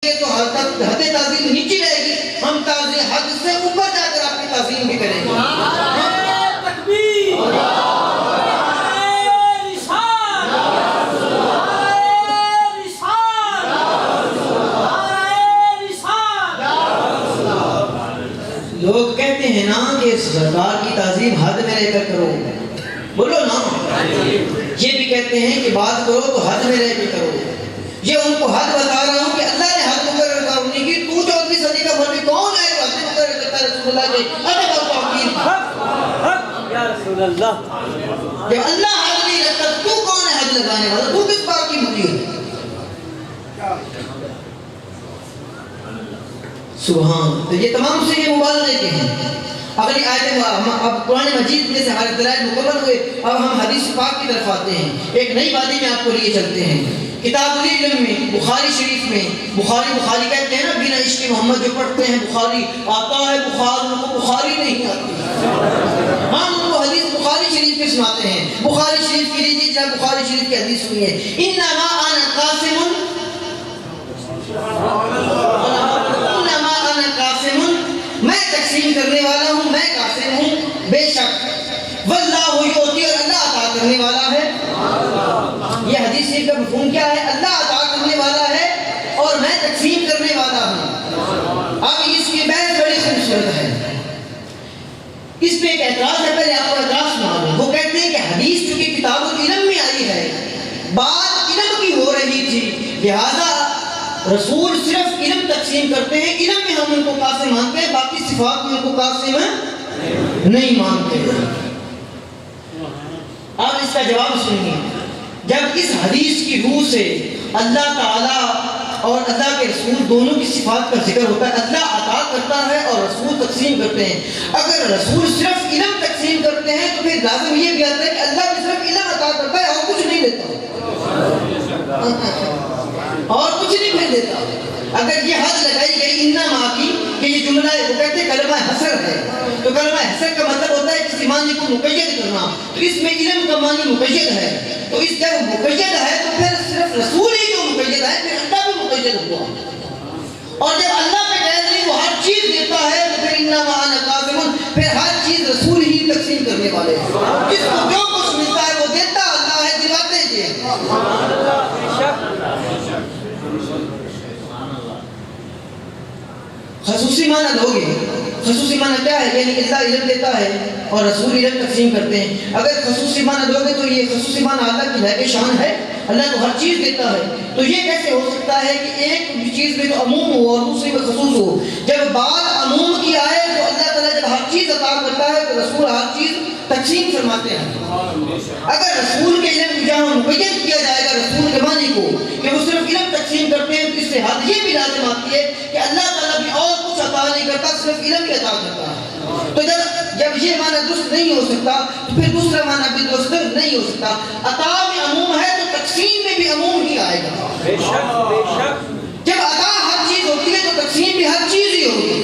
تو حد تعظیم نیچے رہے گی، ہم تعظیم حد سے اوپر جا کر آپ کی تعظیم بھی کریں گے۔ لوگ کہتے ہیں نا کہ سرکار کی تعظیم حد میں رہ کر کرو، بولو نا۔ یہ بھی کہتے ہیں کہ بات کرو تو حد میں رہ کے کرو۔ یہ ان کو حد بتا رہا ہوں کہ اللہ نے حد مقرر کرنے کی۔ تو 14ویں صدی کا مولوی کون ہے جو حد مقرر کرتا ہے رسول اللہ کے ادب اور توقیر؟ یا رسول اللہ، جب اللہ حد نہیں رکھتا تو کون ہے حد لگانے والا؟ تو کس بات کی مجھے ہے؟ سبحان۔ تو یہ تمام سے یہ مبالغے کے ہیں۔ اگلی آیت اب قرآن مجید میں سے ہمارے دلائل مکمل ہوئے، اب ہم حدیث پاک کی طرف آتے ہیں۔ ایک نئی وادی میں آپ کو لیے چلتے ہیں۔ کتاب العلم میں بخاری شریف میں بخاری کہتے ہیں نا، بنا عشق محمد جو پڑھتے ہیں بخاری آتا ہے بخار، ان کو بخاری نہیں آتی، ہم ان کو حدیث بخاری شریف کے سناتے ہیں۔ بخاری شریف کی لیجیے جب بخاری شریف کی حدیث سنیے، انما انا قاسم، انما انا قاسم، میں تقسیم کرنے والا ہوں، میں قاسم ہوں، بے شک واللہ یعطی، اور اللہ عطا کرنے والا ہے۔ یہ حدیث شریف کا مفہوم کیا ہے؟ اللہ عطا کرنے والا ہے اور میں تقسیم کرنے والا ہوں۔ اب اس کی بحث بڑی خوبصورت ہے، اس پہ ایک اعتراض ہے، پہلے آپ کو اعتراض سنا دوں۔ وہ کہتے ہیں کہ حدیث چونکہ کتاب العلم میں آئی ہے، بات علم کی ہو رہی تھی، لہذا رسول صرف علم تقسیم کرتے ہیں، علم میں ہم ان کو قاسم مانتے ہیں، باقی صفات میں ان کو قاسم نہیں مانتے۔ اب اس کا جواب سنیے، جب اس حدیث کی روح سے اللہ تعالیٰ اور اللہ کے رسول دونوں کی صفات کا ذکر ہوتا ہے، اللہ عطا کرتا ہے اور رسول تقسیم کرتے ہیں۔ اگر رسول صرف علم تقسیم کرتے ہیں تو پھر لازم یہ بھی آتا ہے کہ اللہ بھی صرف علم عطا کرتا ہے اور کچھ نہیں دیتا، اور کچھ نہیں پھر دیتا۔ اگر یہ حد لگائی گئی انما کی کہ یہ جملہ ہے، وہ کہتے ہیں کلمہ حصر ہے، تو کلمہ حصر کا مطلب ہوتا ہے کسی معنی کو مقید کرنا، تو اس میں علم کا معنی مقید ہے، تو اس جب مقید ہے تو پھر صرف رسول ہی جو مقید ہے، پھر اللہ بھی مقید ہوا، اور جب اللہ پہ قید نہیں وہ ہر چیز دیتا ہے تو پھر انما انا قاسم، پھر ہر چیز رسول ہی تقسیم کرنے والے ہیں۔ جس کو جو کچھ ملتا ہے وہ دیتا اللہ ہے، دلاتے یہ۔ خصوصی معنی لوگے، خصوصی معنی کیا ہے؟ یعنی اللہ علم دیتا ہے اور رسول علم تقسیم کرتے ہیں۔ اگر خصوصی معنی لوگے تو یہ خصوصی معنی اللہ کی لائق شان ہے، اللہ تو ہر چیز دیتا ہے، تو یہ کیسے ہو سکتا ہے کہ ایک چیز میں تو عموم ہو اور دوسری میں خصوص ہو؟ جب بات عموم کی آئے تو اللہ تعالیٰ جب ہر چیز عطا کرتا ہے تو رسول ہر چیز تقسیم فرماتے ہیں۔ اگر رسول کے علم کو جہاں مقید کیا جائے گا رسول کے معنی کو کہ وہ صرف علم تقسیم کرتے ہیں، تو اس سے حد یہ بھی لازم آتی ہے کہ اللہ تعالیٰ بھی اور کچھ عطا نہیں کرتا، صرف علم ہی عطا کرتا ہے۔ تو جب یہ معنی درست نہیں ہو سکتا تو پھر دوسرا معنی بھی درست نہیں ہو سکتا۔ عطا میں عموم ہے تو تقسیم میں بھی عموم ہی آئے گا۔ بے شک بے شک، جب عطا ہر چیز ہوتی ہے تو تقسیم بھی ہر چیز ہی ہوتی ہے۔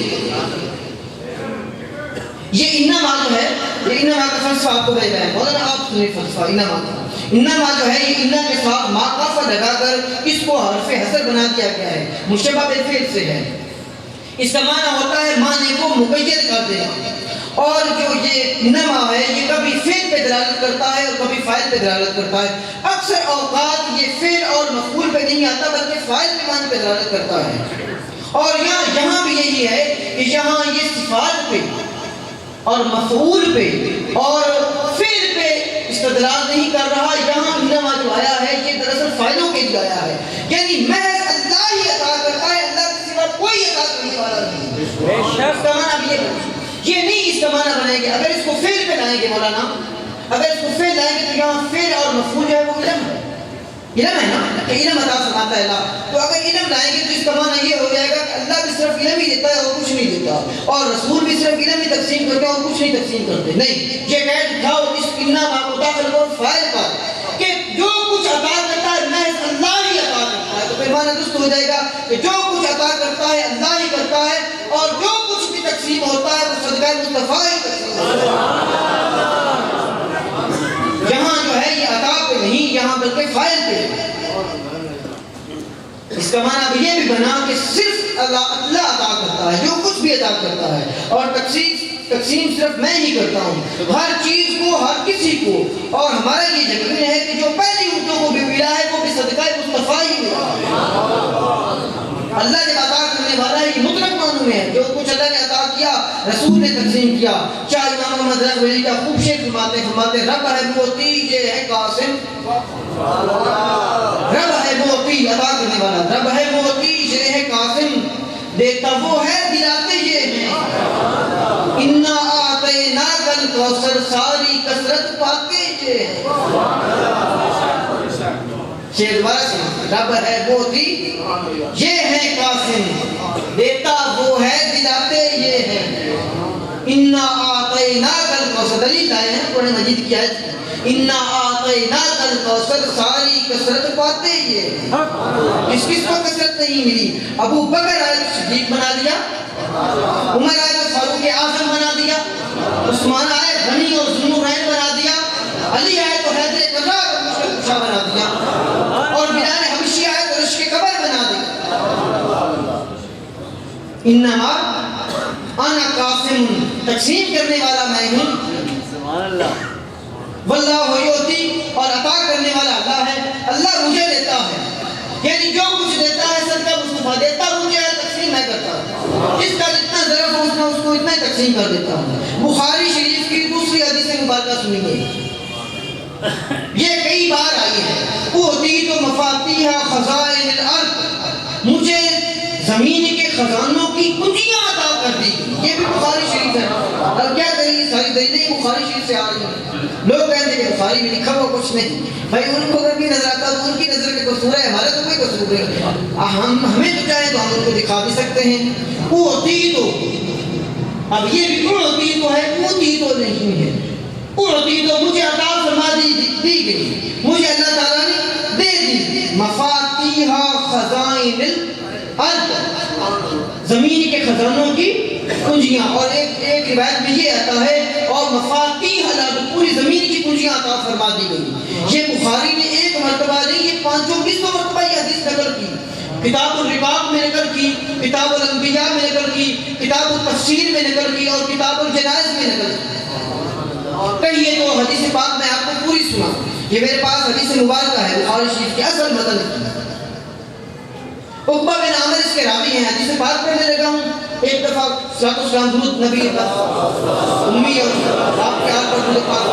یہ انما جو ہے، یہ انما کا فلسفہ آپ کو بھیجا ہے، مولانا آپ سنیں فلسفہ انما کا۔ انما جو ہے یہ انا کے ساتھ ما قافہ لگا کر اس کو حرف حصر بنا دیا گیا ہے، مشبہ بالفعل سے ہے۔ اس کا معنی ہوتا ہے معنی کو مقید کر دینا، اور جو یہ انما ہے یہ کبھی فعل پہ دلالت کرتا ہے اور کبھی فاعل پہ دلالت کرتا ہے۔ اکثر اوقات یہ فعل اور مفعول پہ نہیں آتا بلکہ فاعل کے معنی پہ دلالت کرتا ہے، اور یہاں بھی یہی ہے کہ یہاں یہ صفات پہ اور مفعول پہ اور فعل پہ استدلال نہیں کر رہا۔ یہاں انما جو آیا ہے یہ دراصل فاعلوں کے لیے آیا ہے، یعنی محض اللہ ہی عطا کرتا ہے، اللہ کے سوا کوئی عطا کرنے والا نہیں۔ بے شک، اس کا معنی بھی یہ نہیں، اس کا معنی بنائیں گے اگر اس کو فعل پہ لائیں گے مولانا، اگر اس کو فعل لائیں گے تو یہاں فعل اور مفعول جو ہے وہ علم ہے، علم ہے نا کہ علم عطا فرماتا ہے اللہ، تو اگر علم لائیں گے تو اس کا معنی یہ ہو جائے گا کہ اللہ بھی صرف علم ہی دیتا ہے اور کچھ نہیں دیتا، اور رسول بھی صرف علم ہی تقسیم کرتے ہیں اور کچھ نہیں تقسیم کرتے۔ نہیں، یہ قید اٹھاؤ اس انما کو داخل کرو فاعل پر کہ جو کچھ عطا کرتا ہے محض اللہ ہی عطا کرتا ہے، تو پھر معنی درست ہو جائے گا کہ جو کچھ عطا کرتا ہے اللہ ہی کرتا ہے، اور جو کچھ بھی تقسیم ہوتا ہے وہ صدقہ مصطفیٰ ہی تقسیم ہوتا ہے۔ یہاں جو ہے یہ عطا پہ نہیں، یہاں بلکہ فاعل پہ۔ اس کا معنی اب یہ بھی بنا کہ صرف اللہ عطا کرتا ہے، جو کچھ بھی عطا کرتا ہے، اور تقسیم صرف میں ہی کرتا ہوں، ہر چیز کو، ہر کسی کو۔ اور ہمارا یہ یقین ہے کہ جو پہلی امتوں کو بھی ملا ہے وہ بھی صدقہ مصطفیٰ ہی ملا ہے۔ اللہ جب عطا کرنے والا ہے، یہ مطلق معنوں میں ہے، جو کچھ اللہ نے عطا کیا رسول نے تقسیم کیا۔ چاہے امام محمد رضوی کا خوب شیخ فرماتے رب ہے موتی یہ ہے قاسم، رب ہے موتی عطا کرنے والا، رب ہے موتی یہ ہے قاسم، دیتا وہ ہے دلاتے یہ ہیں، انا اعطیناک الکوثر ساری کثرت پاتے یہ ہے۔ شیر دوبارہ سے، رب ہے موتی یہ ہے قاسم، دیتا وہ ہے دلاتے یہ ہے، انا اعطیناک الکوثر، دلیل لائے ہیں قرآن مجید کی آیت، انا اعطیناک الکوثر ساری کثرت پاتے یہ۔ کس کس کو کثرت نہیں ملی؟ ابو بکر آئے تو صدیق بنا دیا، عمر آئے تو فاروق اعظم بنا دیا، عثمان آئے غنی اور ذوالنورین بنا دیا، علی آئے تو حیدر کرار اور مشکل کشا بنا دیا، اور بلال حبشی آئے تو رشک قبر بنا دیا۔ انما انا قاسم، تقسیم کرنے والا میں ہوں، سبحان اللہ، واللہ یعطی، اور عطا کرنے والا اللہ ہے، اللہ مجھے دیتا ہے، یعنی جو کچھ دیتا ہے صدقہ مصطفیٰ دیتا مجھے ہے، تقسیم میں کرتا ہوں، جس کا جتنا ضرف ہو اتنا اس کو اتنا ہی تقسیم کر دیتا ہوں۔ بخاری شریف کی دوسری حدیث مبارکہ سنیے، یہ کئی بار آئی ہے، اعطیت مفاتیح خزائن الارض، مجھے زمین کے خزانوں کی کنجیاں عطا کر دی، یہ بھی بخاری شریف ہے۔ اب کیا کہیں ساری دلیلیں بخاری شریف سے آ رہی ہیں، لوگ کہتے ہیں کہ بخاری میں لکھا ہوا کچھ نہیں، بھائی ان کو اگر بھی نظر آتا تو ان کی نظر کے قصور ہے، ہمارا تو کوئی قصور نہیں، ہمیں تو چاہے تو ہم ان کو دکھا بھی سکتے ہیں۔ اعطیت، اب یہ بھی اعطیت ہے، اعطیت نہیں ہے، اعطیت مجھے عطا فرما دی گئی، مجھے اللہ تعالیٰ نے دے دی، مفاتیح خزائن الارض، زمین کے خزانوں کی کنجیاں، اور ایک روایت میں یہ آتا ہے اور مفاتیح الارض، پوری زمین کی کنجیاں عطا فرما دی گئی۔ یہ بخاری نے ایک مرتبہ نہیں، یہ 520 مرتبہ یہ حدیث نقل کی، کتاب الرقاق میں نقل کی، کتاب الانبیاء میں نقل کی، کتاب التفسیر میں نقل کی، اور کتاب الجنائز میں نقل کی۔ کہیے تو حدیث پاک میں آپ کو پوری سنا، یہ میرے پاس حدیث مبارکہ ہے بخاری شریف کی اصل متن کی۔ عقبہ بن عامر اس کے راوی ہیں، حدیث پاک پڑھنے لگا ہوں، ایک دفعہ صلاۃ و سلام درود نبی پر امی اور آپ کے آل پر درود پاک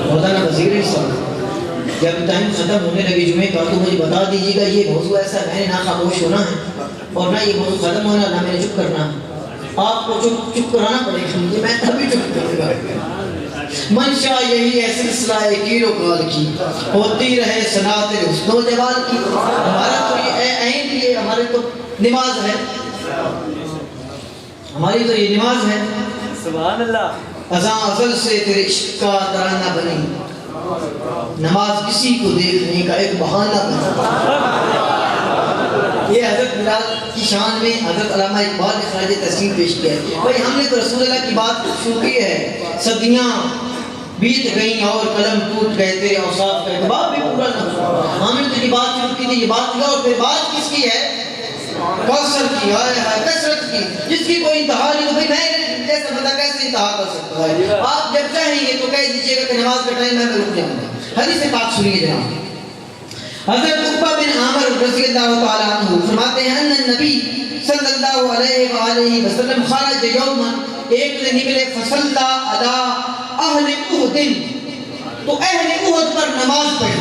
مولانا وزیر صاحب، جب ٹائم ختم ہونے لگے جمعے کا تو مجھے بتا دیجیے گا یہ موضوع ایسا میں نے نہ خاموش ہونا ہے اور نہ یہ موضوع ختم ہونا، نہ میں نے چپ کرنا ہے، آپ کو چپ کرانا پڑے گا مجھے، میں ابھی چپ کروں گا۔ منشا یہی ہے سلسلہ گیر و غال کی، ہوتی رہے صنعت حسن و جمال کی۔ ہمارا تو یہ عین یہ ہمارے تو نماز ہے، ہماری تو یہ نماز ہے۔ سبحان اللہ، ازاں ازل سے تیرے عشق کا ترانہ بنی، نماز کسی کو دیکھنے کا ایک بہانہ بنا۔ یہ حضرت بلال کی شان میں حضرت علامہ اقبال نے خراج تحسین پیش کیا ہے۔ بھائی ہم نے تو رسول اللہ کی بات شروع کی ہے، صدیاں بیت گئیں اور قلم ٹوٹ گئے تیرے اوصاف کا اعتبار بھی پورا نہ ہوا۔ ہم نے تو یہ بات شروع کی تھی، یہ بات کیا، اور پھر بات کس کی ہے؟ کوثر کی، کثرت کی، جس کی کوئی انتہا نہیں۔ تو بھائی میں جیسا بندہ کیسے انتہا کر سکتا ہے؟ آپ جب چاہیں گے تو کہہ دیجیے گا کہ نماز کا ٹائم ہے، میں رک جاؤں گا۔ حدیث پاک سنیے جناب، حضرت عقبہ بن عامر رضی اللہ تعالیٰ عنہ فرماتے ہیں ان النبی صلی اللہ علیہ وآلہ وسلم خرج یوما، ایک دن نکلے، فصلی علی اہل احد، تو اہل احد پر نماز پڑھی،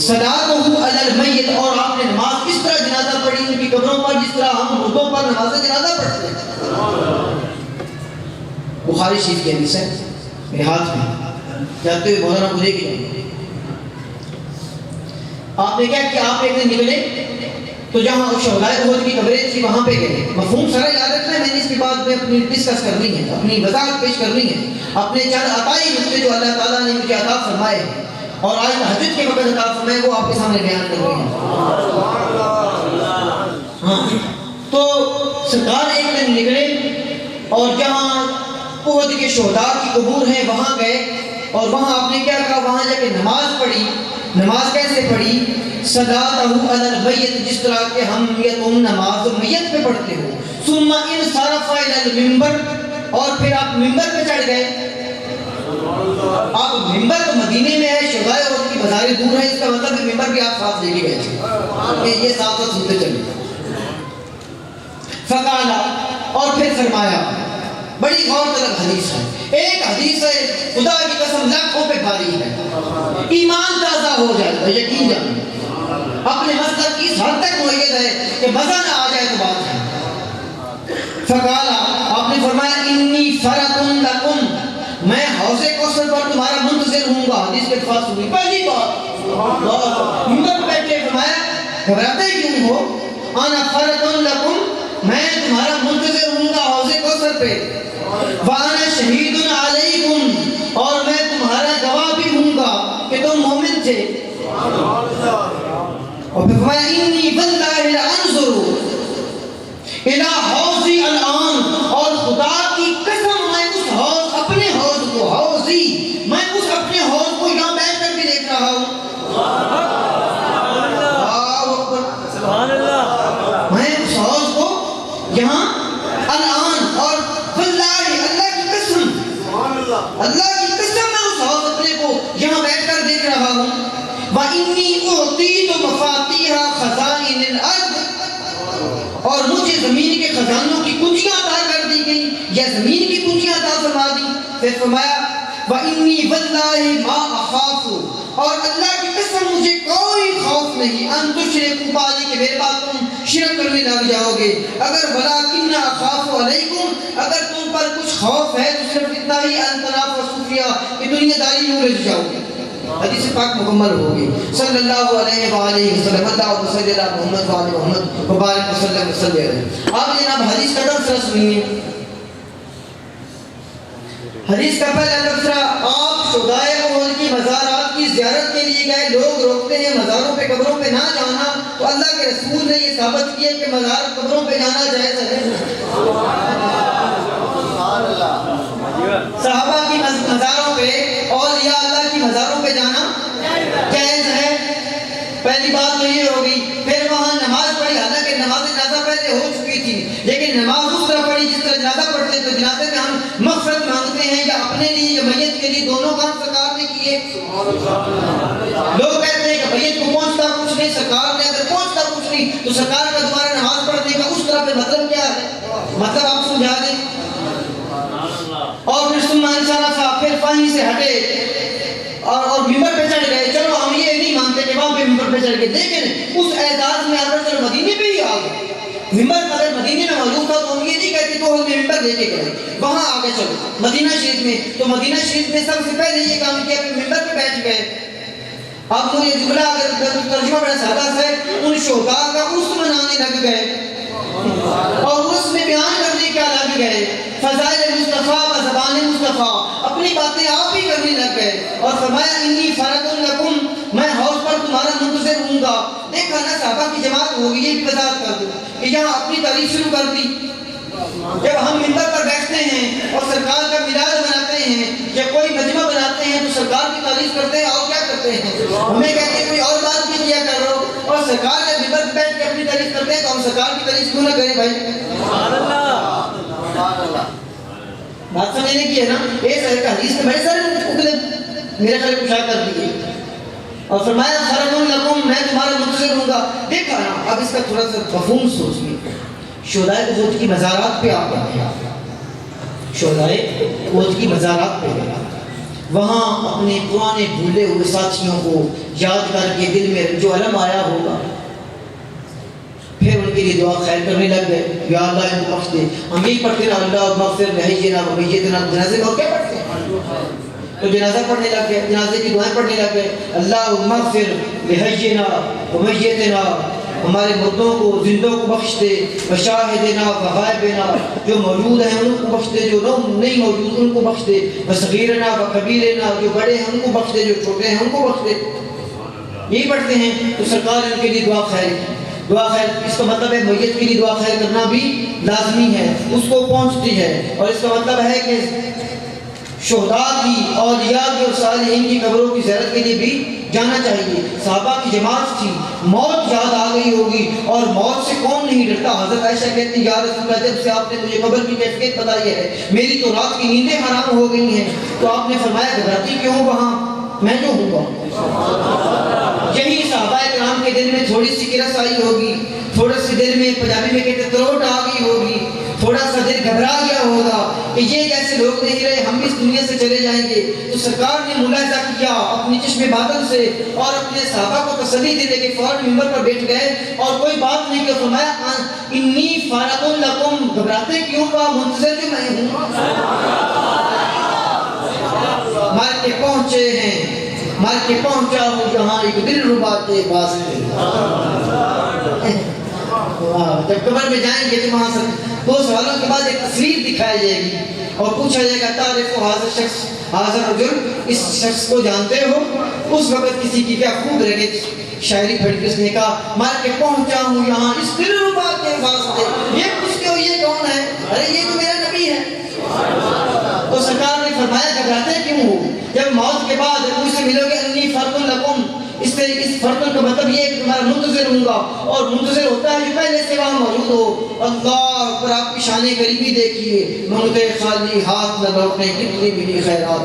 صلاۃہ علی المیت، اور آپ نے نماز کس طرح جنازہ پڑھی ان کی قبروں پر جس طرح ہم مردوں پر نماز جنازہ پڑھتے ہیں۔ بخاری شریف کی حدیث ہے میرے ہاتھ میں، جاتے ہوئے مولانا مجھے کی آپ نے کیا کیا، آپ ایک دن نکلے تو جہاں شہدائے احد کی قبریں تھی وہاں پہ گئے۔ مفہوم سارا یاد رکھنا ہے، میں نے اس کے بعد میں اپنی ڈسکس کرنی ہے، اپنی وضاحت پیش کرنی ہے، اپنے چند عطائی نقطے جو اللہ تعالیٰ نے مجھے عطا فرمائے اور آج تہجد کے وقت عطا فرمائے وہ آپ کے سامنے بیان کر رہے ہیں۔ ہاں تو سرکار ایک دن نکلے اور جہاں احد کے شہداء کی قبور ہیں وہاں گئے اور وہاں آپ نے کیا کہا، وہاں جا کے نماز پڑھی. نماز کیسے پڑھی؟ صلاۃ علی المیت، جس طرح کہ ہم یا تم نماز میت پہ پڑھتے ہو. ثم انصرف الی المنبر، اور پھر آپ ممبر پہ چڑھ گئے. آپ ممبر تو مدینے میں ہے، شہداء احد کی مزاریں دور ہیں، اس کا مطلب ہے ممبر بھی آپ ساتھ لے کے گئے تھے. یہ ساتھ ساتھ سنتے چلے. فقال، اور پھر فرمایا، بڑی غور طلب حدیث ہے. ایک حدیث ہے خدا کی قسم لاکھوں پہ بھاری ہے، ایمان تازہ ہو جائے تو یقین جانے. اپنے مسلک کی اس حد تک مؤید ہے کہ مزہ نہ آ جائے تو بات ہے. فقال، آپ نے فرمایا، انی فرط لکم، میں حوض کوثر پر تمہارا منتظر ہوں گا. حدیث کے الفاظ سنی. پہلی بات ممبر پہ بیٹھے فرمایا، گھبراتے کیوں ہو؟ انا فرط لکم، میں تمہارا منتظر ہوں گا حوض کوثر پہ. وانا شہید علیکم، اور میں تمہارا گواہ بھی ہوں گا کہ تم مومن تھے. اور پھر فرمایا، انی واللہ لانظر الی حوضی الان، اور خدا کی قسم میں اس حوض، اپنے حوض کو، حوضی، میں اس اپنے حوض کو یہاں بیٹھ کر کے دیکھ رہا ہوں. سبحان اللہ. میں اس حوض کو یہاں الان، اور واللہ، اللہ کی قسم، اللہ کی قسم میں اس حوض اپنے کو یہاں بیٹھ کر دیکھ رہا ہوں. وَإِنِّي أُعْطِيتُ مَفَاتِيحَ خَزَائِنِ الْأَرْضِ، اور مجھے زمین کے خزانوں کی کنجیاں عطا کر دی گئی، یا زمین کی کنجیاں عطا فرما دی. پھر فرمایا، وَإِنِّي وَاللَّهِ مَا أَخَافُ، اور اللہ کی قسم مجھے کوئی خوف نہیں، ان تشرکوا بِاللَّهِ، کہ میرے بعد تم شرک کرنے لگ جاؤ گے. اگر وَلَٰكِنَّ أَخَافُ عَلَيْكُمْ، اگر تم پر کچھ خوف ہے تو صرف اتنا ہی، ان تنافسوا فیہا، کہ دنیا داری میں الجھ جاؤ گے. حدیث پاک مکمل ہوگی. صلی اللہ علیہ وآلہ وسلم. اللہم صلی علی محمد وآل محمد وبارک وسلم وسلم علیہ. آپ جناب حدیث کا تبصرہ سنیے. حدیث کا پہلا تبصرہ، آپ شہداء احد کی مزارات کی زیارت کے لیے گئے. لوگ روکتے ہیں مزاروں پہ، قبروں پہ نہ جانا، تو اللہ کے رسول نے یہ ثابت کیا کہ مزار قبروں پہ جانا جائز ہے. صحابہ کی مزاروں پہ، اولیاء اللہ کی مزاروں پہ جانا جائز ہے. پہلی بات تو یہ ہوگی. پھر وہاں نماز پڑھی، حالانکہ نماز جنازہ پہلے ہو چکی تھی، لیکن نماز اس طرح پڑھی جس طرح جنازہ پڑھتے ہیں. تو جنازے میں ہم مغفرت مانگتے ہیں، یا اپنے لیے یا میت کے لیے، دونوں کام سرکار نے کیے. لوگ کہتے ہیں کہ میت کو پہنچتا کچھ نہیں، سرکار نے اگر پہنچتا کچھ نہیں تو سرکار کا دوبارہ نماز پڑھنے کا اس طرح پہ مطلب کیا ہے؟ مطلب آپ سمجھا دیں. اور پھر ثم انصرف، پھر وہیں سے ہٹے اور ممبر پہ چڑھ گئے. چلو ہم یہ نہیں مانتے کہ وہاں پہ ممبر پہ چڑھ گئے، لیکن اس اعزاز میں آ کر چلو مدینے پہ ہی آ گئے. ممبر اگر مدینے میں موجود تھا تو ہم یہ نہیں کہتے تو ہم ممبر لے کے گئے. وہاں آ گئے چلو مدینہ شریف میں، تو مدینہ شریف میں سب سے پہلے یہ کام کیا کہ ممبر پہ بیٹھ گئے. اب مجھے جملہ اگر ترجمہ بڑا سادہ ہے، ان شہداء کا عرس منانے لگ گئے اور عرس میں بیان کرنے کیا لگ گئے، فضائل مصطفیٰ و زبان مصطفیٰ، اپنی باتیں آپ ہی کرنے لگ گئے. اور فرمایا، انی فرط لکم، میں حوض پر تمہارا منتظر ہوں گا. دیکھا نا صحابہ کی جماعت ہوگی. یہ بھی وضاحت کر دوں کہ یہاں اپنی تعریف شروع کر دی. جب ہم منبر پر بیٹھتے ہیں اور سرکار کا میلاد مناتے ہیں یا کوئی مجمع بناتے ہیں تو سرکار کی تعریف کرتے ہیں. اور کیا کرتے ہیں؟ ہمیں کہتے ہیں کوئی اور بات بھی کیا کر رہا ہو. اور سرکار جب منبر پر بیٹھ کے اپنی تعریف کرتے ہیں تو ہم سرکار کی تعریف کیوں نہ کریں بھائی؟ بات سمجھنے کی ہے نا. یہ سر کا حدیث میں بڑے سارے میرے خیال کشا کر دیے. اور فرمایا، فرط لکم، میں تمہارا منتظر ہوں گا. دیکھا نا. اب اس کا تھوڑا سا مفہوم سوچیے. شہداء احد کی مزارات پہ آپ گئے، شہداء احد کی مزارات پہ گئے. وہاں اپنے پرانے بھولے ہوئے ساتھیوں کو یاد کر کے دل میں جو علم آیا ہوگا، پھر ان کے لیے دعا خیر کرنے لگ گئے. یا اللہ ان کو بخش دے. ہم یہی پڑھتے نا، اللہ مغفر لحینا و میتنا. جنازے میں اور کیا پڑھتے ہیں؟ تو جنازہ پڑھنے لگ گئے، جنازے کی دعائیں پڑھنے لگ گئے. اللہ مغفر لحینا و میتنا، ہمارے مردوں کو زندوں کو بخش دے. وشاہدنا و غائبنا، جو موجود ہیں ان کو بخش دے، جو نہیں موجود ان کو بخش دے. وصغیرنا و کبیرنا، جو بڑے ہیں ان کو بخش دے، جو چھوٹے ہیں ان کو بخش دے. یہی پڑھتے ہیں. تو سرکار ان کے لیے دعا خیر کی. دعا خیر اس کا مطلب ہے میت کے لیے دعا خیر کرنا بھی لازمی ہے، اس کو پہنچتی ہے، اور اس کا مطلب ہے کہ شہداء کی، اولیاء کی اور صالحین کی قبروں کی زیارت کے لیے بھی جانا چاہیے۔ صحابہ کی جماعت تھی، موت یاد آ گئی ہوگی، اور موت سے کون نہیں ڈرتا؟ حضرت عائشہ کہتی ہیں یا رسول اللہ جب سے آپ نے مجھے قبر کی کیفیت بتائی ہے میری تو رات کی نیندیں حرام ہو گئی ہیں، تو آپ نے فرمایا گھبراتی کیوں وہاں، میں جو ہوں گا۔ یہی صحابہ کرام کے دل میں تھوڑی سی کرس آئی ہوگی، تھوڑا سی دل میں پنجابی میں کہتے تروٹ آ گئی ہوگی، تھوڑا سا دل گھبرا گیا ہوگا کہ یہ جیسے لوگ نہیں رہے ہم اس دنیا سے چلے جائیں گے۔ تو سرکار نے ملاحظہ کیا اپنی چشم باطن سے اور اپنے صحابہ کو تسلی دینے کے فوراً ممبر پر بیٹھ گئے اور کوئی بات نہیں کہ فرمایا انی فارغ لکم، گھبراتے کیوں کا، منتظر جو میں ہوں، مر کے پہنچے ہیں، مر کے پہنچا ہوں جہاں ایک دل ربا کے واسطے۔ جب قبر میں جائیں گے تو وہاں سے دو سوالوں کے بعد ایک تصویر دکھائی جائے گی اور پوچھا جائے گا تعریف حاضر شخص، حاضر رجل، اس شخص کو جانتے ہو؟ اس وقت کسی کی کیا خوب رہے شاعری پڑھی، اس نے کہا مر کے پہنچا ہوں یہاں اس دل ربا کے واسطے۔ یہ پوچھتے ہو یہ کون ہے؟ ارے یہ تو میرا نبی ہے۔ تو سرکار نے فرمایا گھبراتے کیوں ہو؟ جب موت کے بعد مجھ سے ملو گے انی فرق لکم، اس فرق کا مطلب یہ ہے کہ تمہارا منتظر ہوں گا، اور منتظر ہوتا ہے جو پہلے سے وہاں موجود ہو۔ اللہ پر آپ کی شان قریبی دیکھیے، منگتے خالی ہاتھ نہ لوٹنے کتنی ملی خیرات۔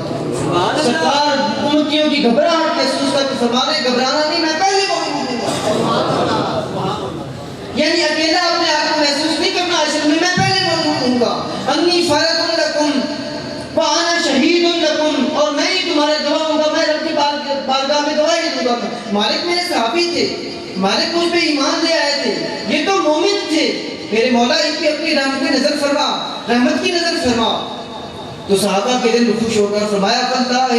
سرکار امتیوں کی گھبراہٹ محسوس کر کے فرما رہے گھبرانا نہیں، میں پہلے موجود ہوں، یعنی اکیلا اپنے آپ کو محسوس نہیں کرنا، اصل میں پہلے موجود ہوں گا۔ انی فرق لکم وَأَنَا شَهِيدٌ لَكُمْ، اور میں ہی تمہارے گواہ ہوں گا، میں رب کی بارگاہ میں گواہی دوں گا۔ مالک میرے صحابی تھے، مالک مجھ پہ ایمان لے آئے تھے، یہ تو مومن تھے، میرے مولا ان کی اپنی رحمت کی نظر فرما، رحمت کی نظر فرما۔ تو صحابہ کے دل خوش ہو کر فرمایا فَاللَّهِ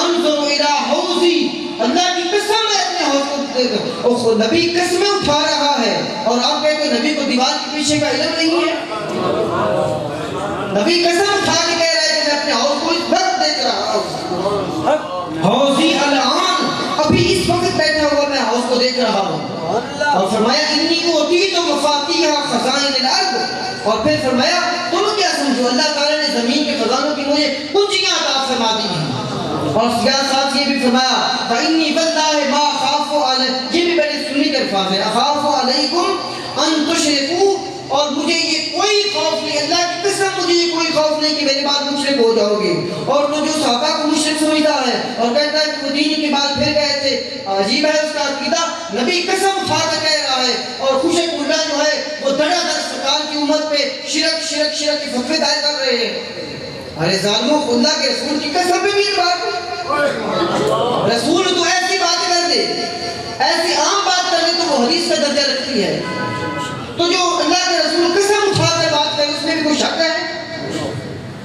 انظُرُ إِلَىٰ حَوْضِي، اللہ کی قسم ہے اپنے حوض کو دیکھ، اور نبی قسمیں اٹھا رہا ہے، اور آپ کہتے ہیں نبی کو دیوار کے پیچھے کا علم نہیں ہے؟ نبی قسم اٹھا کے کہہ رہا ہے کہ میں اپنے حوض کو اس وقت دیکھ رہا ہوں، حوضی الان، ابھی اس وقت بیٹھا ہوا میں حوض کو دیکھ رہا ہوں۔ اور فرمایا انی اوتیت مفاتیح خزائن الارض، اور پھر فرمایا تم کیا سمجھو اللہ تعالیٰ نے زمین کے خزانوں کی مجھے کنجیاں عطا فرما دی ہیں۔ اور ساتھ یہ بھی فرمایا فإنی واللہ ما اخاف علیکم، یہ بھی بڑے سنی کے الفاظ ہیں، اخاف علیکم ان تشرکوا، اور مجھے یہ کوئی خوف نہیں، اللہ کی قسم مجھے یہ کوئی خوف نہیں کہ میرے بعد مشرک ہو جاؤ گے۔ اور تو جو صحابہ کو مشرک سمجھتا ہے اور کہتا ہے کہ وہ دین کے بعد پھر گئے تھے، عجیب ہے اس کا عقیدہ، نبی قسم اٹھا کر کہہ رہا ہے، اور خوشک ملا جو ہے وہ دڑا دڑ سرکار کی امت پہ شرک شرک شرک کے فتوے دائر کر رہے ہیں۔ ارے ظالموں، اللہ کے رسول کی قسم پہ بھی بات نہیں، رسول تو ایسی بات کر دے، ایسی عام بات کر دے تو وہ حدیث کا درجہ رکھتی ہے، تو جو اللہ کے رسول قسم اٹھا کر بات کرے اس میں بھی کوئی شک ہے؟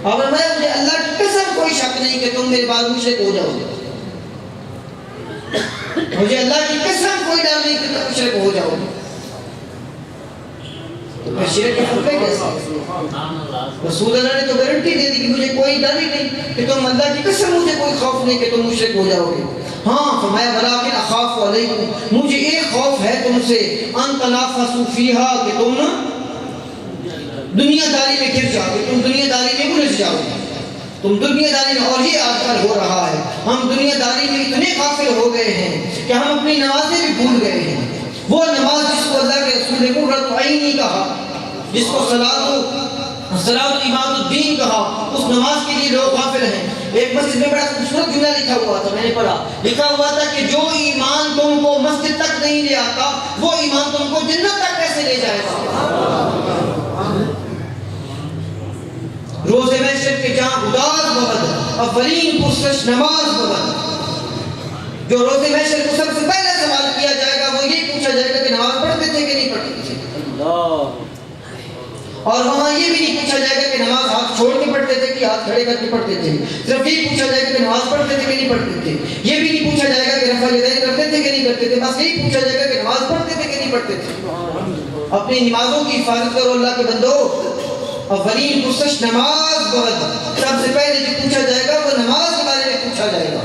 اور فرمایا مجھے اللہ کی قسم کوئی شک نہیں کہ تم میرے بعد مشرک ہو جاؤ گے، مجھے اللہ کی قسم کوئی ڈر نہیں کہ تم مشرک ہو جاؤ گے۔ تو پھر شرک کے فتوے کیسے؟ رسول اللہ نے تو گارنٹی دے دی کہ مجھے کوئی ڈر ہی نہیں کہ تم، اللہ کی قسم مجھے کوئی خوف نہیں کہ تم مشرک ہو جاؤ گے۔ ہاں فرمایا ولیکن اخاف علیکم، مجھے ایک خوف ہے تم سے، ان تنافسوا فیہا، کہ تم دنیا داری میں گر جاؤ گے، تم دنیا داری میں الجھ جاؤ گے، تم دنیا داری میں، اور یہ آج کل ہو رہا ہے، ہم دنیا داری میں اتنے غافل ہو گئے ہیں کہ ہم اپنی نمازیں بھی بھول گئے ہیں۔ وہ نماز جس کو اللہ کے رسول نے قرۃ عینی کہا، جس کو صلاۃ عماد الدین کہا، اس نماز کے لیے لوگ غافل ہیں۔ ایک مسجد میں بڑا خوبصورت جملہ لکھا ہوا تھا، میں نے پڑھا، لکھا ہوا تھا کہ جو ایمان تم کو مسجد تک نہیں لے آتا وہ ایمان تم کو جنت تک کیسے لے جائے گا؟ روز محشر کے جہاں گداز بود اولین پرسش نماز بود، جو روز محشر کو سب سے پہلے سوال کیا جائے گا وہ یہ پوچھا جائے گا کہ نماز پڑھتے تھے کہ نہیں پڑھتے تھے، اور وہاں یہ بھی نہیں پوچھا جائے گا کہ نماز ہاتھ چھوڑ کے پڑھتے تھے کہ ہاتھ کھڑے کر کے پڑھتے تھے، صرف یہ پوچھا جائے گا کہ نماز پڑھتے تھے کہ نہیں پڑھتے تھے، یہ بھی نہیں پوچھا جائے گا کہ رفع یدین کرتے تھے کہ نہیں کرتے تھے، بس یہی پوچھا جائے گا کہ نماز پڑھتے تھے کہ نہیں پڑھتے تھے۔ اپنی نمازوں کی حفاظت کرو اللہ کے بندو، اولین پرسش نماز بود، سب سے پہلے جو پوچھا جائے گا وہ نماز کے بارے میں پوچھا جائے گا۔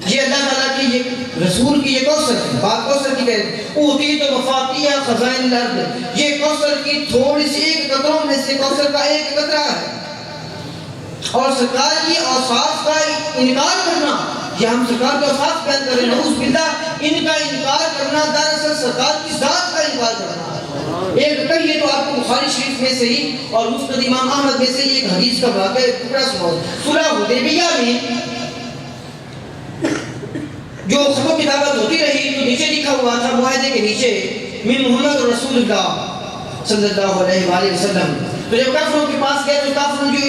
یہ اللہ تعالیٰ کی یہ رسول کی یہ کوثر ہے بات کوثر کی کہہ اوتیت مفاتیح خزائن الارض، یہ کوثر کی تھوڑی سی ایک قطروں میں سے کوثر کا ایک قطرہ ہے۔ اور سرکار کی اوصاف کا انکار کرنا، یہ ہم سرکار کے اوصاف بیان کر رہے ہیں، نعوذ باللہ، ان کا انکار کرنا دراصل سرکار کی ذات کا انکار کرنا ہے۔ ایک کہیے تو آپ کو بخاری شریف میں سے ہی اور مسند امام احمد میں سے ایک حدیث کا واقعہ ٹکڑا سناؤ۔ صلح حدیبیہ میں جو خط و کتابت ہوتی رہی تو نیچے لکھا ہوا تھا معاہدے کے نیچے من محمد رسول اللہ صلی اللہ علیہ وآلہ وسلم۔ تو جب کافروں کے پاس گئے تو کافروں جو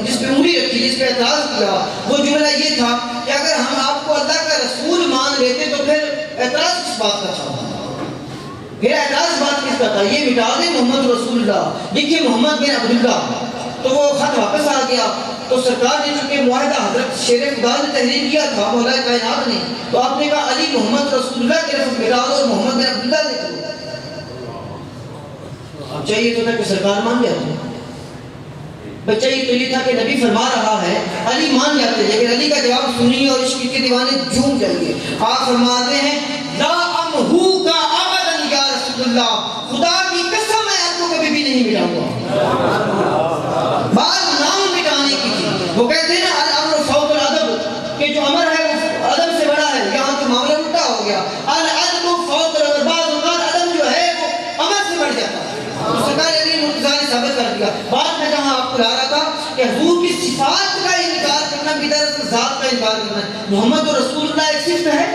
جس پہ انگلی رکھی، جس پہ اعتراض کیا، وہ جملہ یہ تھا کہ اگر ہم آپ کو اللہ کا رسول مان لیتے تو پھر اعتراض کس بات کا تھا؟ پھر اعتراض بات کس کا تھا؟ یہ مٹا دیں محمد رسول اللہ، لکھے محمد بن عبداللہ۔ تو وہ خط واپس آ گیا۔ تو سرکار نے چونکہ معاہدہ حضرت شیر خدا نے تحریر کیا تھا، مولا کائنات نے، تو آپ نے کہا علی محمد رسول اللہ کے لفظ مٹا دو اور محمد بن عبداللہ لکھ دو۔ اب چاہیے تو تھا کہ سرکار مان جاتے، بچہ یہ تو یہ تھا کہ نبی فرما رہا ہے علی مان جاتے، لیکن علی کا جواب سنی اور عشق کے دیوانے جھوم جائیے۔ آپ فرماتے ہیں لا امہو کا ابدا یا رسول اللہ، خدا کی قسم میں آپ کو کبھی بھی نہیں مٹاؤں گا۔ بعض نام مٹانے کی تھی، وہ کہتے ہیں نا الامر فوق الادب، کہ جو امر ہے وہ ادب سے بڑا ہے، یہاں تو معاملہ الٹا ہو گیا، الادب فوق الامر، بعض اوقات ادب جو ہے وہ امر سے بڑھ جاتا ہے۔ سرکار علی مرتضیٰ نے ثابت کر دیا۔ بات میں جہاں آپ کو لا رہا تھا کہ حضور کی صفات کا انکار کرنا بھی دراصل ذات کا انکار کرنا ہے۔ محمد رسول اللہ ایک صفت ہے،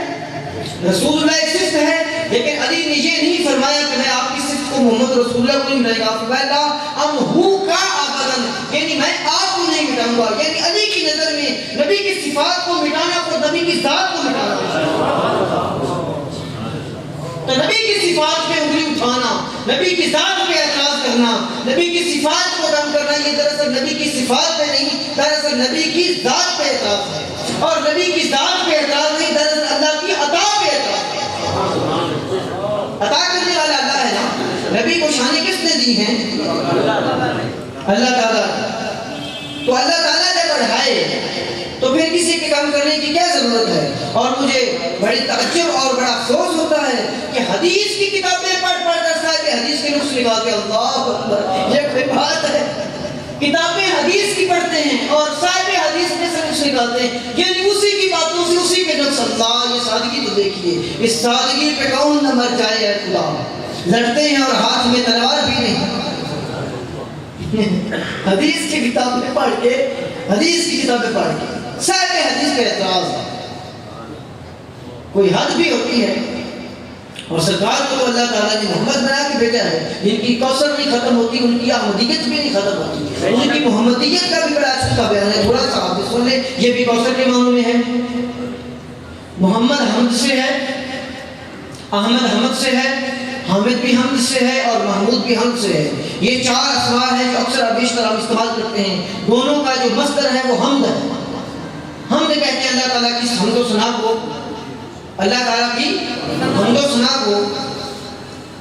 رسول اللہ ایک صفت ہے، لیکن علی نے یہ نہیں فرمایا کہ میں آپ کی صفت کو محمد رسول اللہ کو نہیں ملائے گا، فرمایا امہو کا ابدا، یعنی میں آپ کو نہیں مٹاؤں گا۔ یعنی علی کی نظر میں نبی کی صفات کو مٹانا اور نبی کی ذات کو مٹانا، تو نبی کی صفات پہ انگلی اٹھانا، نبی کی ذات پہ اعتراض کرنا، نبی کی صفات کو کم کرنا، یہ دراصل نبی کی صفات پہ نہیں، دراصل نبی کی ذات پہ اعتراض ہے۔ اور نبی کی ذات پہ اعتراض نہیں، دراصل اللہ کی عطا پہ اعتراض ہے۔ عطا کرنے والا اللہ ہے نا، نبی کو شانیں کس نے دی ہیں؟ اللہ تعالیٰ۔ تو اللہ تعالیٰ نے بڑھائے تو پھر کسی کے کام کرنے کی کیا ضرورت ہے؟ اور مجھے بڑی تعجب اور بڑا افسوس ہوتا ہے کہ حدیث کی کتابیں پڑھ پڑھ کر صاحب حدیث کے نقص نکالتے ہیں۔ اللہ اکبر، یہ کوئی بات ہے؟ کتابیں حدیث کی پڑھتے ہیں اور صاحب حدیث میں سے نقص نکالتے ہیں، یعنی اسی کی باتوں سے اسی کے نقص۔ اللہ، یہ سادگی تو دیکھیے، اس سادگی پہ کون نہ مر جائے اے خدا۔ لڑتے ہیں اور ہاتھ میں تلوار بھی نہیں۔ حدیث کی کتابیں پڑھ کے، حدیث کی کتابیں پڑھ کے صاحب حدیث پہ اعتراض ہے، کوئی حد بھی ہوتی ہے۔ اور سرکار کو اللہ تعالیٰ نے محمد بنا کے بھیجا ہے، جن کی کوثر نہیں ختم ہوتی، ان کی احمدیت بھی نہیں ختم ہوتی، ان کی محمدیت کا بھی بڑا اچھا بیان ہے۔ تھوڑا سا آپ سن لیں، یہ بھی کوثر کے معنوں میں ہے۔ محمد حمد سے ہے، احمد حمد سے ہے، حامد بھی حمد سے ہے اور محمود بھی حمد سے ہے۔ یہ چار اسماء ہیں جو اکثر بیشتر ہم استعمال کرتے ہیں۔ دونوں کا جو مصدر ہے وہ حمد ہے۔ حمد کہتے ہیں اللہ تعالیٰ کی حمد و ثنا کو، اللہ تعالیٰ کی حمد و ثنا کو۔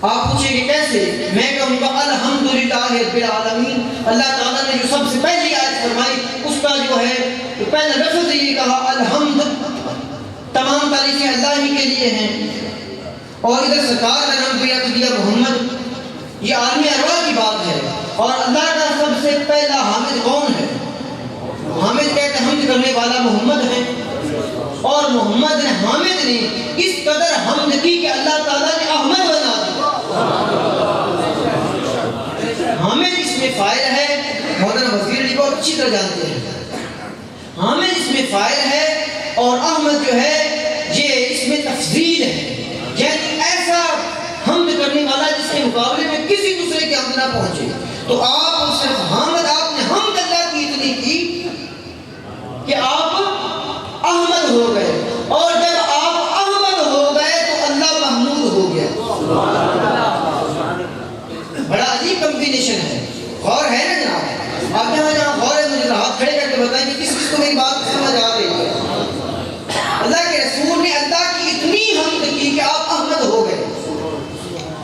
آپ پوچھیں گے کیسے؟ میں کہوں گا الحمدللہ رب العالمین۔ اللہ تعالیٰ نے جو سب سے پہلی آیت فرمائی، اس کا جو ہے پہلا لفظ یہ کہا الحمد، تمام تعریفیں اللہ ہی کے لیے ہیں۔ اور ادھر سرکار کا نام دیا محمد، یہ عالم ارواح کی بات ہے۔ اور اللہ کا سب سے پہلا حامد کون ہے؟ حامد کہتے ہیں حمد کرنے والا محمد ہے، اور محمد نے حامد نے اس قدر حمد کی کہ اللہ تعالیٰ نے احمد بنا دیا۔ حامد اس میں فاعل ہے، مولانا وزیر علی کو اچھی طرح جانتے ہیں۔ حامد اس میں فاعل ہے اور احمد جو ہے یہ اس میں تفضیل ہے، یعنی ایسا حمد کرنے والا جس کے مقابلے میں کسی دوسرے کے حمد نہ پہنچے۔ تو آپ صرف حامد، آپ نے حمد اللہ کی اتنی کی کہ آپ احمد ہو گئے، اور جب آپ احمد ہو گئے تو اللہ محمود ہو گیا۔ بڑا عجیب کمبینیشن ہے، غور ہے نا جناب؟ آپ جہاں جہاں غور ہے مجھے ہاتھ کھڑے کر کے بتائیں کہ کس کس کو میری بات سمجھ آ رہی ہے۔ اللہ کے رسول نے اللہ کی اتنی حمد کی کہ آپ احمد ہو گئے،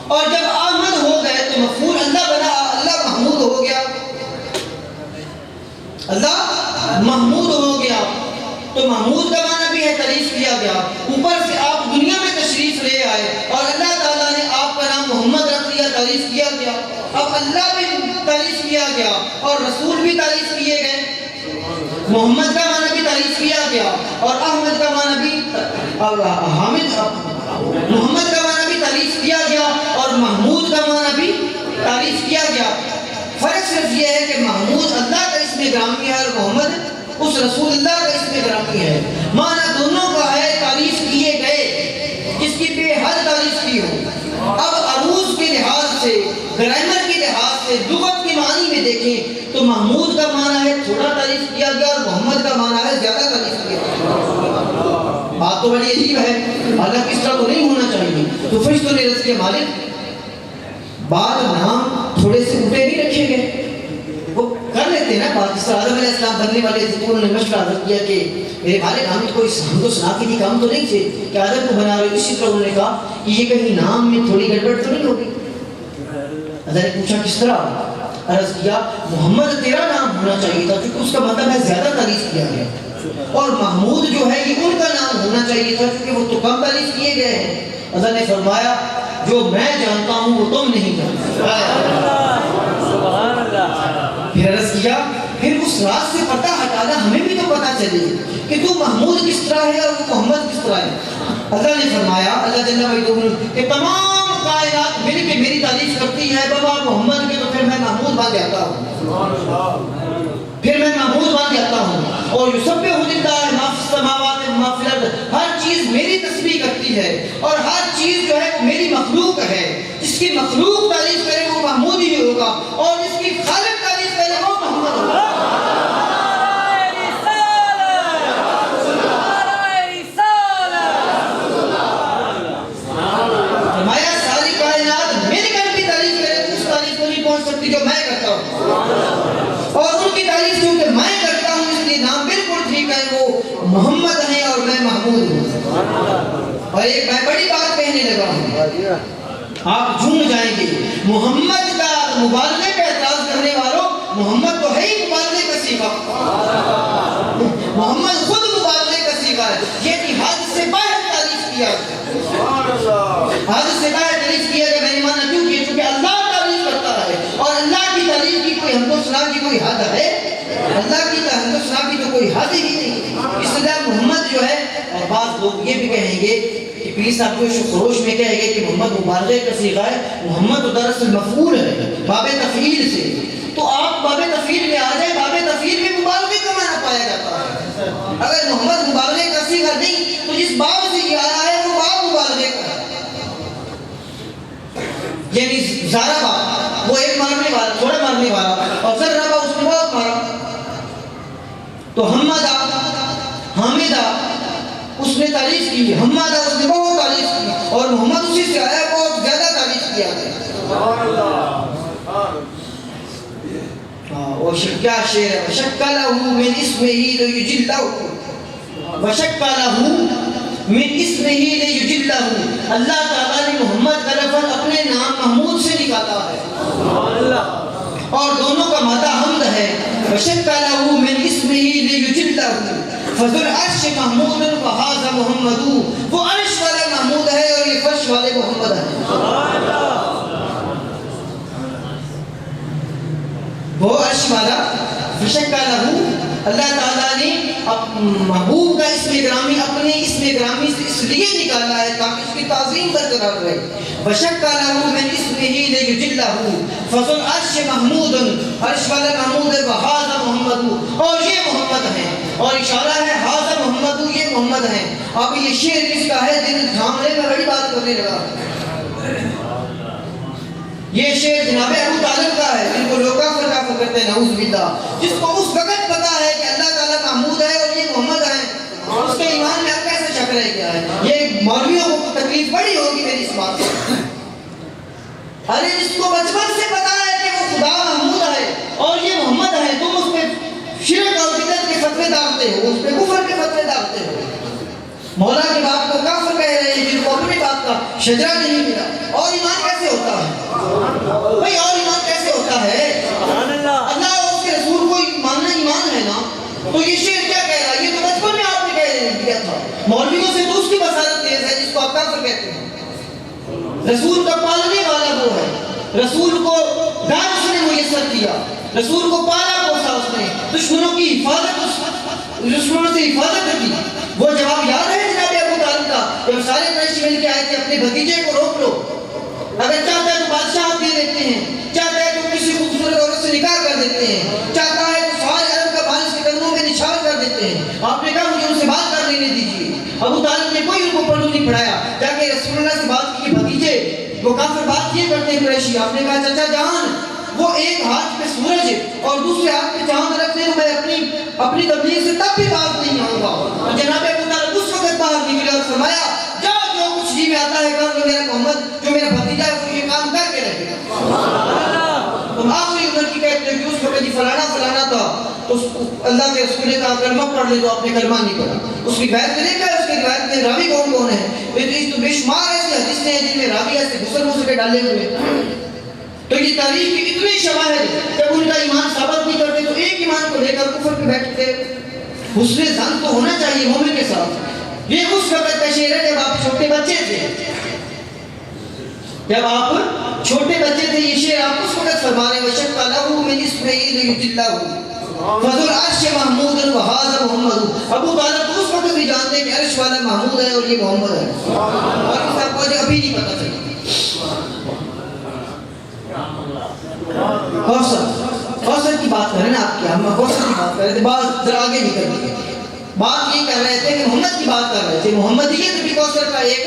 اور جب احمد ہو گئے تو مفعول اللہ بنا، اللہ محمود ہو گیا، اللہ محمود ہو گیا۔ تو محمود کا معنی بھی ہے تعریف کیا گیا۔ اوپر سے آپ دنیا میں تشریف لے آئے اور اللہ تعالیٰ نے آپ کا نام محمد رکھ دیا، تعریف کیا گیا. اب اللہ بھی تعریف کیا گیا اور رسول بھی تعریف کیے گئے. محمد کا معنی بھی تعریف کیا گیا اور احمد کا معنی بھی محمد کا معنی بھی تعریف کیا گیا اور محمود کا معنی بھی تعریف کیا گیا. فرق صرف یہ ہے کہ محمود اللہ کا اسم گرامی ہے اور محمد اس رسول اللہ کا اسم گرامی ہے. معنی دونوں کا ہے تعریف کیے گئے، جس کی بے حد تعریف کی ہو. اب عروض کے لحاظ سے، گرامر کے لحاظ سے، لغت کے معنی میں دیکھیں تو محمود کا معنی ہے تھوڑا تعریف کیا گیا اور محمد کا معنی ہے زیادہ تعریف کیا گیا. بات تو بڑی عجیب ہے، حالانکہ اس طرح تو نہیں ہونا چاہیے. تو فرشتوں نے عرض کیا مالک بعد نام تھوڑے سے اٹھے نہیں رکھے گئے. وہ کر لیتے ہیں نا بات. جس طرح آدم علیہ السلام بننے والے تھے تو انہوں نے مشورہ عرض کیا کہ میرے مالک ہم کوئی ہم تو سنا کے نہیں کام تو نہیں تھے کہ آدم کو بنا رہے. اسی طرح انہوں نے کہا کہ یہ کہیں نام میں تھوڑی گڑبڑ تو نہیں ہوگی. اللہ نے پوچھا کس طرح؟ عرض کیا محمد تیرا نام ہونا چاہیے تھا کیونکہ اس کا مطلب ہے زیادہ تعریف کیا گیا، اور محمود جو ہے یہ ان کا نام ہونا چاہیے تھا کیونکہ وہ تو کم تعریف کیے گئے ہیں. اللہ نے فرمایا جو میں جانتا ہوں وہ تم نہیں جانتے. پھر عرض کیا پھر اس راز سے پتہ ہٹانا ہمیں بھی تو پتہ چلے کہ تو محمود کس طرح ہے اور وہ محمد کس طرح ہے. اللہ نے فرمایا اللہ جل وعلا کہ تمام کائنات مل کے میری تعریف کرتی ہے بابا محمد کے، تو پھر میں محمود بن جاتا ہوں، پھر میں محمود بن جاتا ہوں. اور یسبح للہ ما فی السماوات و ما فی الارض، ہر چیز میری تسبیح کرتی ہے اور ہر چیز جو ہے وہ میری مخلوق ہے. جس کی مخلوق تعریف کرے وہ محمود ہی ہوگا اور جس کی خالق تعریف کرے وہ محمد ہوگا. فرمایا ساری کائنات میری کر کی تعریف کرے تو اس تعریف کو نہیں پہنچ سکتی جو میں کرتا ہوں، اور ان کی تعریف کیونکہ میں کرتا ہوں اس لیے نام بالکل ٹھیک ہے، وہ محمد ہیں اور میں محمود ہوں. اور ایک میں بڑی بات کہنے لگا ہوں، آپ جھوم جائیں گے. محمد کا مبالغے کا اعتراض کرنے والوں، محمد تو ہے ہی مبالغے کا صیغہ. محمد خود مبالغے کا صیغہ ہے، یعنی حد سے باہر تعریف کیا ہے. حد سے باہر تعریف کیا کہ میں نے مانا کیوں کیا؟ کیونکہ اللہ تعریف کرتا ہے اور اللہ کی تعریف کی کوئی حمد و ثنا کی کوئی حد ہے؟ اللہ کی حمد و ثنا کی تو کوئی حد ہی نہیں. اس لیے محمد جو ہے، اور بعض لوگ یہ بھی کہیں گے کہ پیر صاحب جو خروش میں کہے گے کہ محمد مبالغے کا صیغہ ہے، محمد تو دراصل مفعول ہے باب تفعیل سے. تو آپ باب تفعیل میں آ جائیں، باب تفعیل میں مبالغے کا معنی پایا جاتا ہے. اگر محمد مبالغے کا صیغہ نہیں تو جس باب سے یہ آیا ہے وہ باب مبالغے کا ہے. یعنی زاربا وہ ایک مارنے والا، تھوڑا مارنے والا، اور ضربا اس نے بہت مارا. تو حمدہ حامدہ اس نے تعریف کی، حمدہ اس نے بہت تعریف کی، اور محمد اسی سے آیا بہت زیادہ تعریف کیا گیا. اور کیا شعر ہے، وشک لہ من اسمہ لیجلہ، وشک لہ من اسمہ لیجلہ. اللہ تعالیٰ نے محمد کا لفظ اپنے نام محمود سے نکالا ہے اور دونوں کا مادہ حمد ہے. وشک لہ من اسمہ لیجلہ فذو العرش محمود وہذا محمد، وہ عرش والے محمود ہے اور یہ فرش والے محمد ہے. وہ عرش والا وشک لہ، اللہ تعالیٰ نے محبوب کا اسم گرامی اپنے اسم گرامی سے اس لیے نکالا ہے تاکہ اس کی تعظیم برقرار رہے. وشک لہ من اسمہ لیجلہ فذو العرش محمود، عرش والا محمود ہے، وہذا محمد، اور یہ محمد ہیں. اور اشارہ ہے ھذا محمد، یہ محمد ہیں. اب یہ شعر کس کا ہے؟ دل تھامنے میں بڑی بات کرنے لگا. یہ شعر جناب ابو طالب کا ہے جن کو لوگ کافر کافر کرتے ہیں، نعوذ باللہ. جس کو اس وقت پتا ہے کہ اللہ تعالیٰ محمود ہے اور یہ محمد ہیں، اس کے ایمان میں اب کیسے شک رہ گیا ہے؟ یہ مولویوں کو تکلیف بڑی ہوگی میری اس بات سے. ارے جس کو بچپن سے پتا ہے کہ وہ خدا محمود ہے اور یہ محمد ہے، تم اس پہ شرک اور بدعت کے فتوے ڈالتے ہو، اس پہ کفر کے فتوے ڈالتے ہو. مولا کے باپ کو کافر کہہ رہے ہیں جن کو اپنے باپ کا شجرہ نہیں ملا. اور ایمان کیسے ہوتا ہے بھائی؟ اور ایمان کیسے ہوتا ہے؟ اللہ اور اس کے رسول کو ماننا ایمان ہے نا. تو یہ شعر کیا کہہ رہا ہے؟ یہ تو بچپن میں آپ نے کہہ دیا تھا. مولویوں سے تو اس کی بصارت تیز ہے جس کو آپ کافر کہتے ہیں. رسول کا پالنے والا وہ ہے، رسول کو گھر اس نے میسر کیا، رسول کو پالا پوسا اس نے، دشمنوں کی حفاظت دشمنوں سے حفاظت کی۔ وہ جواب یاد ہے جناب ابو طالب کا، جب سارے قریشی مل کے آئے تھے اپنے بھتیجے کو روک لو، اگر چاہتا ہے تو بادشاہ دے دیتے ہیں، چاہتا ہے تو کسی خوبصورت عورت سے نکاح کر دیتے ہیں، چاہتا ہے تو سارے عرب کا بال اس کے قدموں میں نچھاور کر دیتے ہیں۔ آپ نے کہا مجھے ان سے بات کر لینے دیجیے۔ ابو طالب نے کوئی ان کو پڑھو نہیں پڑھایا، جا کے رسول اللہ سے بات کی کہ بھتیجے وہ کافر بات یہ کرتے ہیں قریشی۔ آپ نے کہا چچا جان وہ ایک ہاتھ پہ سورج اور دوسرے ہاتھ پہ چاند رکھتے ہیں، میں اپنی تبلیغ سے تب بھی باز نہیں آؤں گا۔ اور جناب ابو طالب اس وقت باہر نکلے اور فرمایا جاؤ جو کچھ جی میں آتا ہے کر لو، میرا محمد جو میرا بھتیجا ہے وہ یہ کام کر کے رہے گا۔ تم آخری عمر کی کہتے ہیں کہ اس وقت جی فلانا تھا تو اللہ کے رسول نے کہا کلمہ پڑھ لے، تو آپ نے کلمہ نہیں پڑھا۔ اس کی روایت میں دیکھا ہے، اس کی روایت میں راوی کون کون ہے؟ تو بے شمار ایسی حدیثیں ہیں جن میں راوی ایسے غسل کے ڈالے ہوئے ہیں۔ تو یہ تاریخ کی اتنی شواہد جب ان کا ایمان ثابت نہیں کرتے تو ایک ایمان کو لے کر کفر پہ بیٹھتے۔ حسن ظن تو ہونا چاہیے مومن کے ساتھ۔ یہ اس وقت کا شعر ہے جب آپ چھوٹے بچے تھے، جب آپ چھوٹے بچے تھے، یہ شعر آپ اس وقت فرما رہے ہیں وَشَقَّ لَهُ مِنْ اسْمَعِيلِ يُجِلَّهُ فَذُو الْعَرْشِ مَحْمُودٌ وَهَذَا مُحَمَّدٌ۔ ابو طالب تو اس وقت بھی جانتے ہیں کہ عرش والا محمود ہے اور یہ محمد ہے، اور اس آپ کو ابھی نہیں پتا چلا۔ کوثر کی بات کریں نا، آپ کی ہم کوثر کی بات کر رہے تھے، بات ذرا آگے نکل گئی۔ بات یہ کر رہے تھے کہ محمد کی بات کر رہے تھے، محمدیت بھی کوثر کا ایک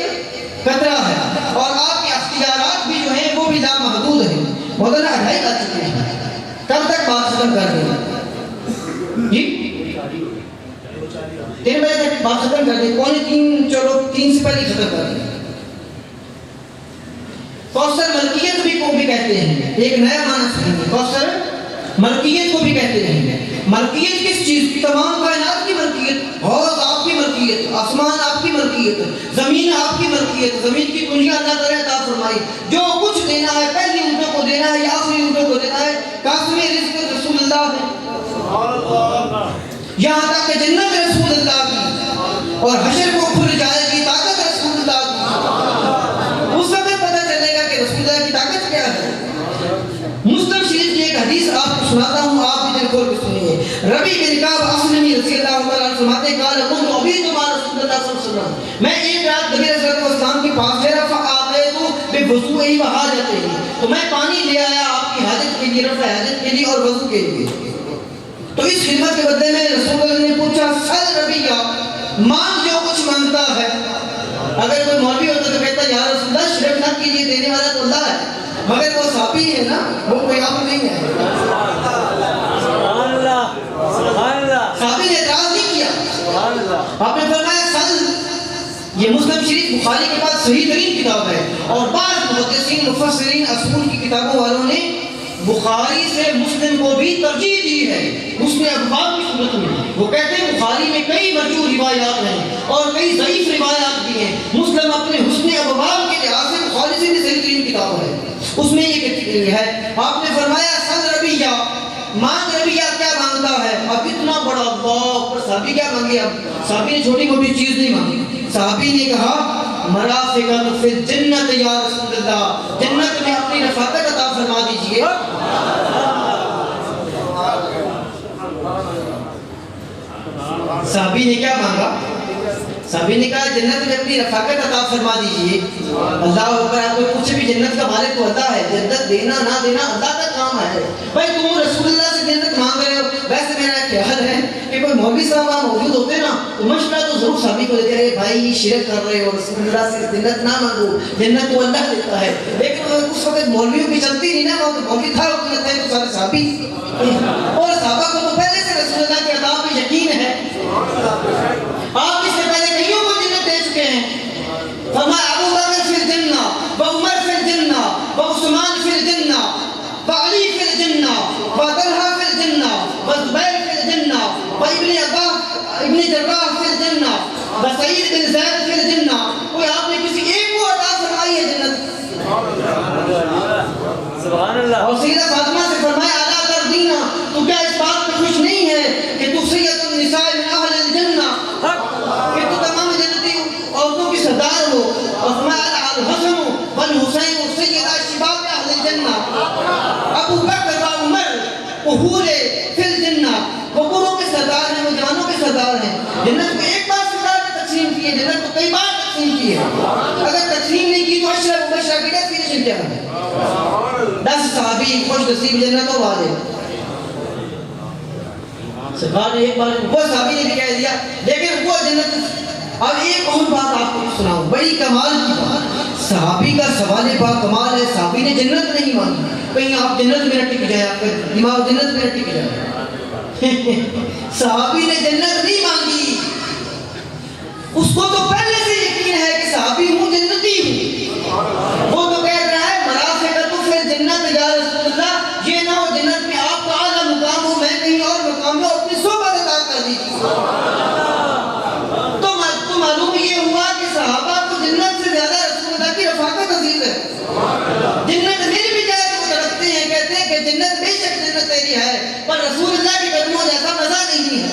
قطرہ ہے، اور آپ کے اختیارات بھی جو ہیں وہ بھی لامحدود ہیں۔ مولانا 2:30 بج چکے ہیں، کب تک بات ختم کر دیں جی؟ 3 بجے تک بات ختم کر دیں، 2:45 چلو 3 سے پہلے ختم کر دیں۔ کوثر ملکیت کو بھی کہتے ہیں، ایک نیا معنی سنیں، کوثر ملکیت کو بھی کہتے ہیں۔ ملکیت کس چیز کی؟ تمام کائنات کی ملکیت، حوض آپ کی ملکیت، آسمان آپ کی ملکیت، زمین آپ کی ملکیت، زمین کی کنجیاں اللہ تعالیٰ عطا فرمائی۔ جو کچھ دینا ہے پہلی اونٹوں کو دینا ہے یا آخری اونٹوں کو دینا ہے، قاسم رزق رسول اللہ ہے، یہاں تک کہ جنت رسول اللہ کی اور حشر کو کھل جائے گی طاقت رسول اللہ کی۔ اس وقت پتہ چلے گا کہ رسول اللہ کی طاقت کیا ہے۔ مسلم شریف کی ایک حدیث آپ کو سناتا ہوں، آپ بھی دل کھول کے سنیے۔ ربی بن کعب اسلمی رضی اللہ تعالیٰ عنہ فرماتے ہیں قال كنت ابيت مع رسول اللہ صلی اللہ علیہ وسلم، میں ایک رات نبی صلی اللہ علیہ وسلم کے پاس ٹھہرا، فآتيت بوضوئه وحاجته، تو میں پانی لے آیا آپ کی حاجت کے لیے، رفع حاجت کے لیے اور وضو کے لیے۔ تو اس خدمت کے بدلے میں رسول اللہ نے پوچھا سل ربیہ، مانگ جو کچھ مانگتا ہے۔ اگر کوئی مولوی ہوتا تو کہتا یا رسول اللہ شرک نہ کیجیے، دینے والا تو اللہ ہے، مگر وہ صحابی ہے نا، وہ کوئی عام نہیں ہے۔ صحابی نے اعتراض نہیں کیا، آپ نے فرمایا سل۔ یہ مسلم شریف بخاری کے بعد صحیح ترین کتاب ہے، اور بعض محدثین مفسرین اصول کی کتابوں والوں نے بخاری سے مسلم کو بھی ترجیح دی ہے حسن ابواب کی صورت میں۔ وہ کہتے ہیں بخاری میں کئی مرجوع روایات ہیں اور کئی ضعیف روایات بھی ہیں، مسلم اپنے حسن ابواب کے لحاظ سے بخاری سے بھی صحیح ترین کتاب ہے، اس میں یہ ہے۔ آپ نے فرمایا سل ربیہ، مانگ ربیہ کیا مانگتا ہے؟ اب اتنا بڑا اللہ پر صحابی کیا مانگے؟ اب صحابی نے چھوٹی موٹی چیز نہیں مانگی، صحابی نے کہا مرافقۃ فی الجنت یا رسول اللہ، جنت میں اپنی رفاقت عطا فرما دیجئے۔ صحابی نے کیا مانگا؟ صحابی نے کہا جنت میں اپنی رفاقت عطا فرما دیجئے۔ اللہ اکبر، آپ کو پوچھے بھی جنت کا مالک تو اللہ ہے، جنت دینا نہ دینا اللہ کا کام ہے۔ بھائی تم رسول اللہ سے جنت مانگ رہے ہو، ویسے میرا خیال ہے کہ کوئی مولوی صاحب وہاں موجود ہوتے نا تو مشورہ تو ضرور صحابی کو دیتے رہے، بھائی شرک کر رہے ہو، رسول اللہ سے جنت نہ مانگو، جنت تو اللہ دیتا ہے۔ لیکن اس وقت مولویوں کی چلتی نہیں نا، وہاں تو مولوی تھا تو سارے صحابی، اور صحابہ کو تو پہلے سے رسول اللہ کے عطا پہ یقین ہے۔ آپ اس سے پہلے کئیوں کو جنت دے چکے ہیں، فرمایا ابو بکر فی الجنہ وعمر فی الجنہ وعثمان فی الجنہ وعلی فی الجنہ وطلحہ فی الجنہ وزبیر فی الجنہ وابن عباس ابن جراح فی الجنہ وسعید بن زید فی الجنہ۔ کوئی آپ نے کسی ایک کو عطا فرمائی ہے جنت؟ سبحان اللہ۔ اور سیدہ فاطمہ سے فرمایا الا ترضینا، تو کیا اس بات پہ خوش نہیں ہے کہ تو سید النساء من اہل الجنہ، کہ تو تمام جنتی عورتوں کی سردار ہو؟ اور فرمایا الحسن والحسین حقدار ہیں. جنت کو ایک بار سرکار نے تقسیم کی ہے, جنت کو کئی بار تقسیم کی ہے. اگر تقسیم نہیں کی تو اشرف مبشرہ کی ڈیفینیشن کیا ہے؟ 10 صحابی خوش نصیب جنتوں والے. سرکار نے ایک بار وہ صحابی نے بھی کہہ دیا, لیکن وہ جنت. اب ایک اور بات آپ کو سناؤں, بڑی کمال کی بات. صحابی کا سوال با کمال ہے, صحابی نے جنت نہیں مانگی. کہیں آپ جنت میں نہ ٹک جائیں, آپ کا دماغ جنت میں نہ ٹک جائے. صحابی نے جنت نہیں مانگی, اس کو تو پہلے سے یقین ہے کہ صحابی ہوں, جنتی ہوں. وہ تو کہہ رہا ہے مرافقت فی جنت یا رسول اللہ, یہ نہ ہو جنت میں آپ کا اعلیٰ مقام ہو, میں کہیں اور مقام میں اپنی صحبت عطا کر دیجیے. تو معلوم یہ ہوا کہ صحابہ کو جنت سے زیادہ رسول اللہ کی رفاقت عزیز ہے. جنت مل بھی جائے تو تڑپتے ہیں, کہتے ہیں کہ جنت بے شک جنت تیری ہے, پر رسول اللہ کے قدموں جیسا مزہ نہیں ہے.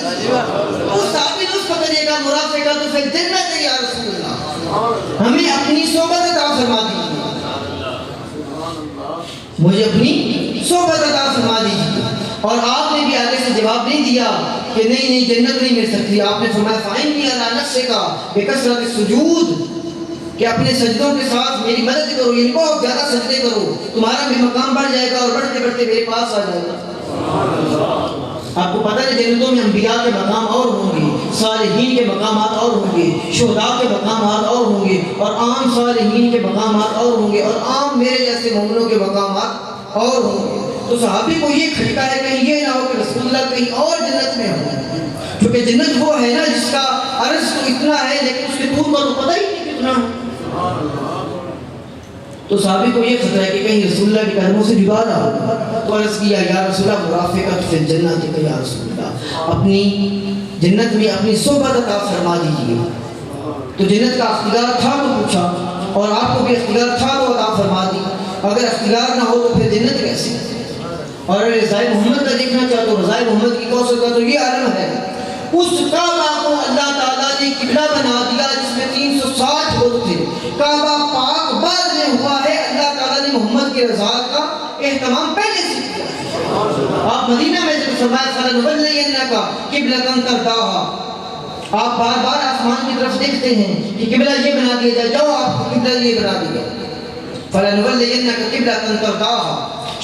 اس صحابی نے اس کو کہنے کا مرافقت فی جنت یا رسول اللہ, ہمیں اپنی صحبت عطا فرما دیجیے, مجھے اپنی صحبت عطا فرما دیجیے. اور آپ نے بھی آگے سے جواب نہیں دیا کہ نہیں جنت نہیں مل سکتی. آپ نے فرمایا فَإِنِّي عَلَىٰ نَفْسِكَ بِكَثْرَةِ السُّجُودِ, کہ اپنے سجدوں کے ساتھ میری مدد کرو, یعنی بہت زیادہ سجدے کرو, تمہارا بھی مقام بڑھ جائے گا اور بڑھتے بڑھتے میرے پاس آ جائے گا. آپ کو پتہ ہے جنتوں میں انبیاء کے مقام اور ہوں گے, صالحین کے مقامات اور ہوں گے, شہداء کے مقامات اور ہوں گے, اور عام صالحین کے مقامات اور ہوں گے, اور عام میرے جیسے مومنوں کے مقامات اور ہوں گے. تو صحابی کو یہ کھٹکا ہے کہیں یہ نہ ہو کہ رسول اللہ کہیں اور جنت میں ہو, کیونکہ جنت وہ ہے نا جس کا عرض تو اتنا ہے لیکن اس کے طول کا تو پتہ ہی نہیں کتنا ہے. تو صحابی کو یہ خطرہ ہے کہ کہیں رسول اللہ کے قدموں سے بگاڑ نہ ہو. تو عرض کیا یا رسول اللہ مرافقت فی جنت یا رسول اللہ, اپنی جنت میں اپنی صحبت عطا فرما دیجیے. تو جنت کا اختیار تھا تو پوچھا, اور آپ کو بھی اختیار تھا تو عطا فرما دی. اگر اختیار نہ ہو تو پھر جنت کیسے؟ اور اگر رضائے محمد کا دیکھنا چاہو تو رضائے محمد کی کوثر کا تو یہ عالم ہے. اس کعبہ کو اللہ تعالیٰ نے قبلہ بنا دیا جس میں 360 بت تھے. کعبہ پاک بعد میں ہوا ہے, اللہ تعالیٰ نے محمد کی رضا کا اہتمام پہلے سے کیا. آپ مدینہ میں جب فرمایا فَلَنُوَلِّيَنَّكَ قِبْلَةً تَرْضَاهَا, آپ بار بار آسمان کی طرف دیکھتے ہیں کہ قبلہ یہ بنا دیا جائے, جاؤ آپ کو قبلہ یہ بنا دیا. فَلَنُوَلِّيَنَّكَ قِبْلَةً تَرْضَاهَا,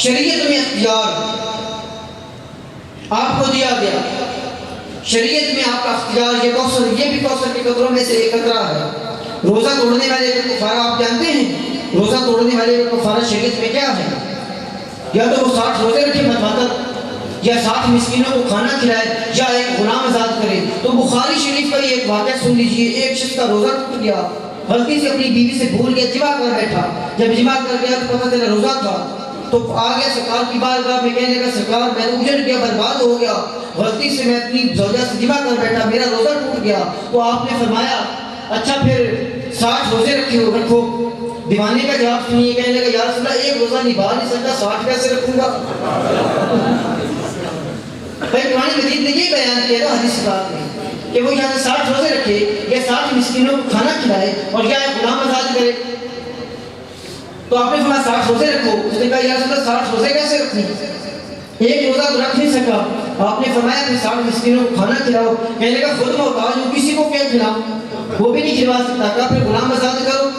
شریعت میں اختیار آپ کو دیا گیا. شریعت میں آپ کا اختیار, یہ کوثر, یہ بھی کوثر کے قطروں میں سے ایک قطرہ ہے. روزہ توڑنے والے کا کفارہ آپ جانتے ہیں, روزہ توڑنے والے کا کفارہ شریعت میں کیا ہے؟ یا تو وہ 60 روزے رکھے متواتر, یا 60 مسکینوں کو کھانا کھلائے, یا ایک غلام آزاد کرے. تو بخاری شریف کا یہ ایک واقعہ سن لیجئے. ایک شخص کا روزہ ٹوٹ گیا, غلطی سے اپنی بیوی سے بھول گیا, جمع کر بیٹھا. جب جمع کر گیا تو پتہ چلا روزہ تھا, تو آگے سرکار کی بارگاہ میں کہنے لگا سرکار میں اجڑ گیا, برباد ہو گیا, غلطی سے میں اپنی زوجہ سے جمع کر بیٹھا, میرا روزہ ٹوٹ گیا. تو آپ نے فرمایا اچھا پھر 60 روزے رکھو. دیوانے کا جواب سنیے, کہنے لگا یا رسول اللہ ایک روزہ نبھا نہیں سکتا, 60 کیسے رکھوں گا؟ بھائی قرآن مجید نے یہ بیان کیا تھا حدیث پاک میں کہ وہ یہاں سے 60 روزے رکھے, یا 60 مسکینوں کو کھانا کھلائے, اور یا ایک غلام آزاد کرے. تو آپ نے فرمایا 60 روزے رکھو. اس نے کہا یا رسول اللہ 60 روزے کیسے رکھیں, ایک روزہ تو رکھ نہیں سکا. آپ نے فرمایا کہ 60 مسکینوں کو کھانا کھلاؤ. کہنے کا خود محتاج ہوں, کسی کو کیا کھلاؤں, وہ بھی نہیں کھلا سکتا. کہا پھر غلام آزاد کرو.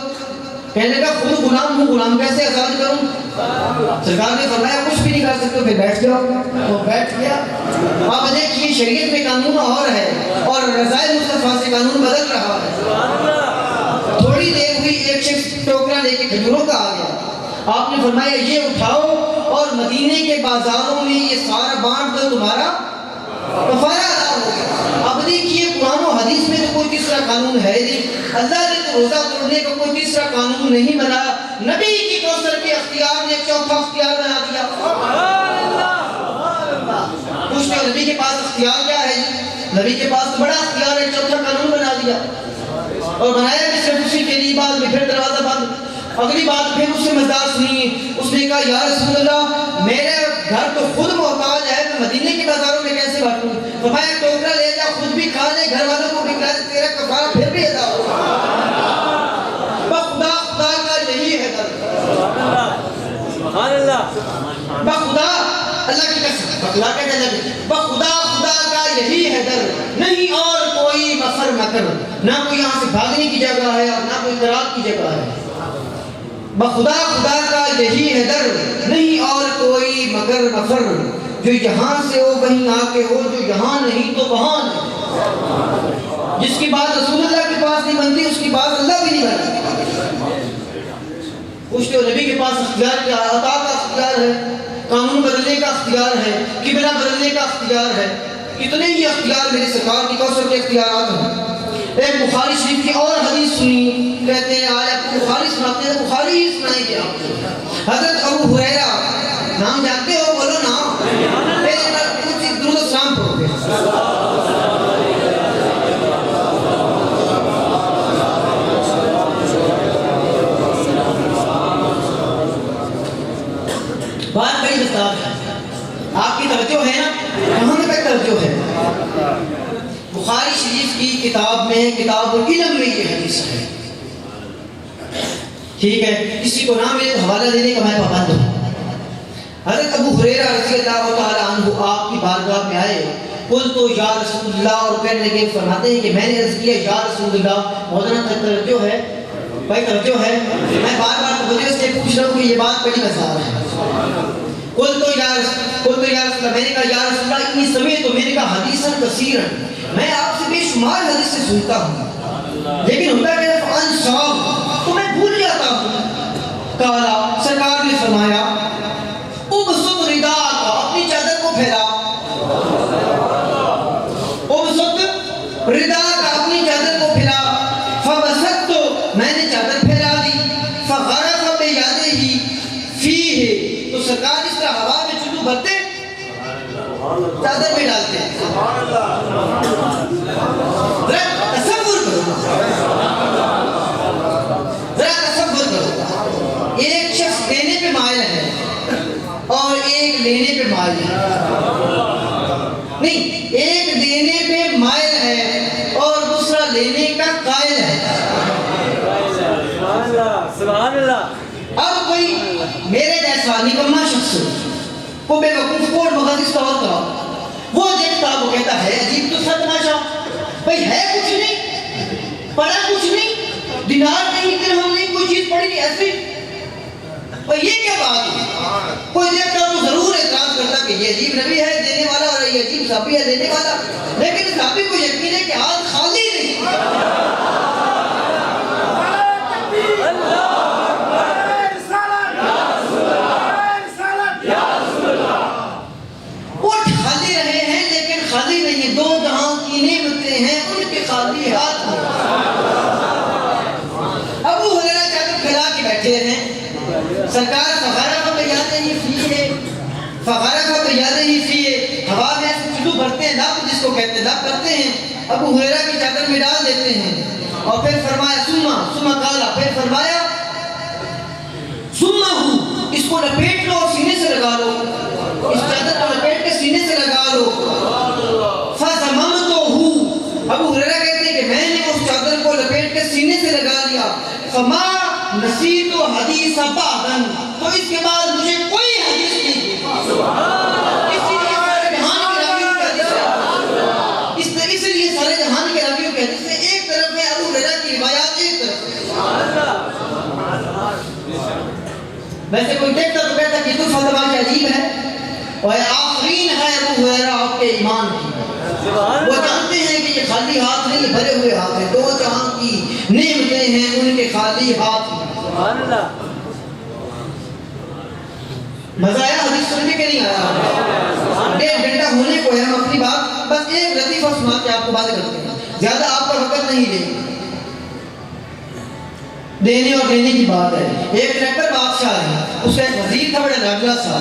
کہنے کا خود غلام ہوں, غلام کیسے آزاد کروں؟ سرکار نے فرمایا کچھ بھی نہیں کر سکتے, پھر بیٹھ جاؤ. وہ بیٹھ گیا. آپ دیکھیے شریعت میں قانون اور ہے, اور رضائے مصطفیٰ سے قانون بدل رہا ہے. تھوڑی دیر ہوئی, ایک شخص ٹوکرا لے کے کھجوروں کا آ گیا. آپ نے فرمایا یہ اٹھاؤ اور مدینے کے بازاروں میں یہ سارا بانٹ دو, تمہارا کفارہ ادا ہو گیا. اب دیکھیے قرآن و حدیث میں تو کوئی تیسرا قانون ہے نہیں. اللہ نے تو روزہ توڑنے کا کوئی تیسرا قانون نہیں بنایا. نبی کی کوثر کے اختیار نے ایک چوتھا اختیار بنا دیا. پوچھتے ہو نبی کے پاس اختیار کیا ہے؟ نبی کے پاس تو بڑا اختیار ہے, چوتھا قانون بنا دیا. اور بنایا بھی صرف اسی کے لیے, بعد میں پھر دروازہ بند. اگلی بات پھر اس سے مزدار سنیے. اس نے کہا یا رسول اللہ میرے گھر تو خود محتاج ہے, میں مدینے کے بازاروں میں کیسے بانٹوں؟ فرمایا ٹوکرا لے جا, خود بھی کھا لے, گھر والوں کو بھی کھلا دے, تیرا کفارہ پھر بھی ادا ہوگا. بخدا خدا کا یہی ہے در, سبحان اللہ, بخدا اللہ کی قسم, بخدا کا جلال, بخدا خدا کا یہی ہے در, نہیں اور مکر، نہ کوئی یہاں سے بھاگنے کی جگہ ہے اور نہ کوئی فرار کی جگہ ہے۔ بخدا خدا کا یہی ہے در، نہیں اور کوئی مگر مفر، جو یہاں سے ہو وہیں آ کے ہو، جو یہاں نہیں تو وہاں نہیں۔ جس کی بات رسول اللہ کے پاس نہیں بنتی اس کی بات اللہ بھی نہیں بنتی۔ کچھ تو نبی کے پاس اختیار کیا، عطا کا اختیار ہے، قانون بدلنے کا اختیار ہے، قبلہ بدلنے کا اختیار ہے، کتنے ہی اختیار میرے سرکار کی کوثر کے اختیارات ہیں۔ ایک بخاری شریف کی اور حدیث سنی، کہتے ہیں آج آپ کو بخاری سناتے ہیں، بخاری ہی سنائیں گے آپ کو۔ حضرت ابو ہریرہ، نام جانتے ہو؟ بولو نام۔ پہلے کچھ درود و سلام پڑھو گے۔ بات بڑی بتا ہے، آپ کی توجہ ہے نا، کہاں تک توجہ ہے؟ بخاری شریف کی کتاب میں، کتاب العلم میں یہ حدیث ہے، ٹھیک ہے؟ کسی کو نہ ملے تو حوالہ دینے کا میں پابند ہوں۔ حضرت ابو ہریرہ رضی اللہ تعالی عنہ آپ کی بارگاہ میں آئے، قلت یا رسول اللہ، اور کہنے لگے، فرماتے ہیں کہ میں نے عرض کیا یا رسول اللہ۔ مولانا توجہ ہے بھائی، توجہ ہے؟ میں بار بار توجہ سے پوچھ رہا ہوں کہ یہ بات بڑی مزار ہے۔ قلت یا رسول اللہ، میں نے کہا یا رسول اللہ انی سمعت، میں نے کہا حدیثا کثیرا، میں آپ سے بے شمار حدیث سے سنتا ہوں، لیکن ہوتا کہ انسان تو میں بھول جاتا ہوں۔ کہا، سرکار نے فرمایا، ابسط رداءک، اپنی چادر کو پھیلا۔ ابسط رداءک، اپنی چادر کو پھیلا۔ فبسطت، میں نے چادر پھیلا دی۔ فغرف بیدہ فیہ، تو سرکار اس طرح ہوا میں چلو بھرتے، چادر میں ڈالتے۔ ذرا تصور کرو، ذرا تصور کرو، ایک شخص دینے پہ مائل ہے اور ایک لینے پہ مائل ہے، نہیں، ایک دینے پہ مائل ہے اور دوسرا لینے کا قائل ہے۔ سبحان اللہ۔ اب کوئی میرے جیسا نکما شخص کو بے وقوف کوٹ مغازی طور کا وہ دیکھتا، وہ کہتا ہے عجیب تو سا تماشا، بھئی ہے کچھ نہیں، پڑھا کچھ نہیں، دینار نہیں، درہم نہیں، کوئی چیز پڑھی نہیں، ایسی بھئی یہ کیا بات ہے؟ کوئی دیکھتا تو ضرور اعتراض کرتا کہ یہ عجیب نبی ہے دینے والا اور یہ عجیب صحابی ہے دینے والا، لیکن صحابی کو یقین ہے کہ ہاتھ خالی نہیں۔ خالی نہیں، دو جہاں کی نعمتیں ہیں ان کے خالی ہاتھ ہیں۔ ابو ہریرہ چادر پھیلا کے بیٹھے ہیں، سرکار فغرف بیدہ فیہ، فغرف بیدہ فیہ، ہوا میں ایسے چلو بھرتے ہیں، لب جس کو کہتے ہیں، لب کرتے ہیں، ابو ہریرہ کی چادر میں ڈال دیتے ہیں، اور پھر فرمایا ثم قال، پھر فرمایا ثم، اس کو لپیٹ لو اور سینے سے لگا لو، اس چادر کو لپیٹ کے سینے سے لگا لو۔ ابو ہریرہ کہتے ہیں کہ میں نے اس چادر کو لپیٹ کے سینے سے لگا لیا، فما نسیت حدیث بعدن، تو اس کے بعد مجھے کوئی حدیث نہیں، اس لیے سارے جہان کے راویوں کے حدیث سے ایک طرف ہے ابو ہریرہ کی روایات، ایک طرف ہے۔ ویسے کوئی دیکھتا تو کہتا کہ تو فتویٰ عجیب ہے، اور آفرین ہے ابو ہریرہ آپ کے ایمان کی، وہ جانتے ہیں کہ یہ خالی ہاتھ نہیں، بھرے ہوئے ہاتھ ہیں، دو جہاں کی نعمتیں ہیں ان کے خالی ہاتھ ہیں۔ سبحان اللہ۔ مزہ آیا حدیث سننے کے نہیں آیا؟ 1.5 گھنٹہ ہونے کو ہے، ہم اپنی بات بس ایک لطیفہ سنا کے آپ کو بات کرتے ہیں، زیادہ آپ کا وقت نہیں لیں گے۔ دینے اور لینے کی بات ہے۔ ایک ٹریکٹر بادشاہ ہے، اس کا ایک وزیر تھا بڑا لاڈلا سا،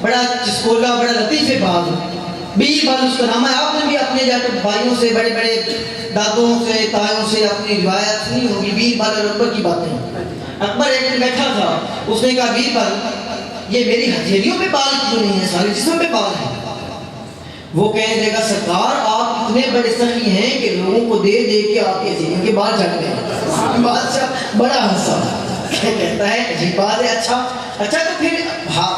بڑا چسکولا، بڑا لطیف باز، بیربل اس کا نام ہے۔ آپ نے بھی اپنے جا کر بھائیوں سے، بڑے بڑے دادوں سے، تایوں سے اپنی روایت سنی ہوگی بیربل اور اکبر کی باتیں۔ اکبر ایک دن بیٹھا تھا، اس نے کہا بیربل یہ میری ہتھیلیوں پہ بال کیوں نہیں ہے، سارے جسم پہ بال ہیں؟ وہ کہنے لگا سرکار آپ اتنے بڑے سخی ہیں کہ لوگوں کو دے دے کے آپ کی ہتھیلیوں کے بال جھڑ گئے۔ بادشاہ بڑا ہنسا، کہتا ہے عجیب بات ہے، اچھا تو پھر ہاں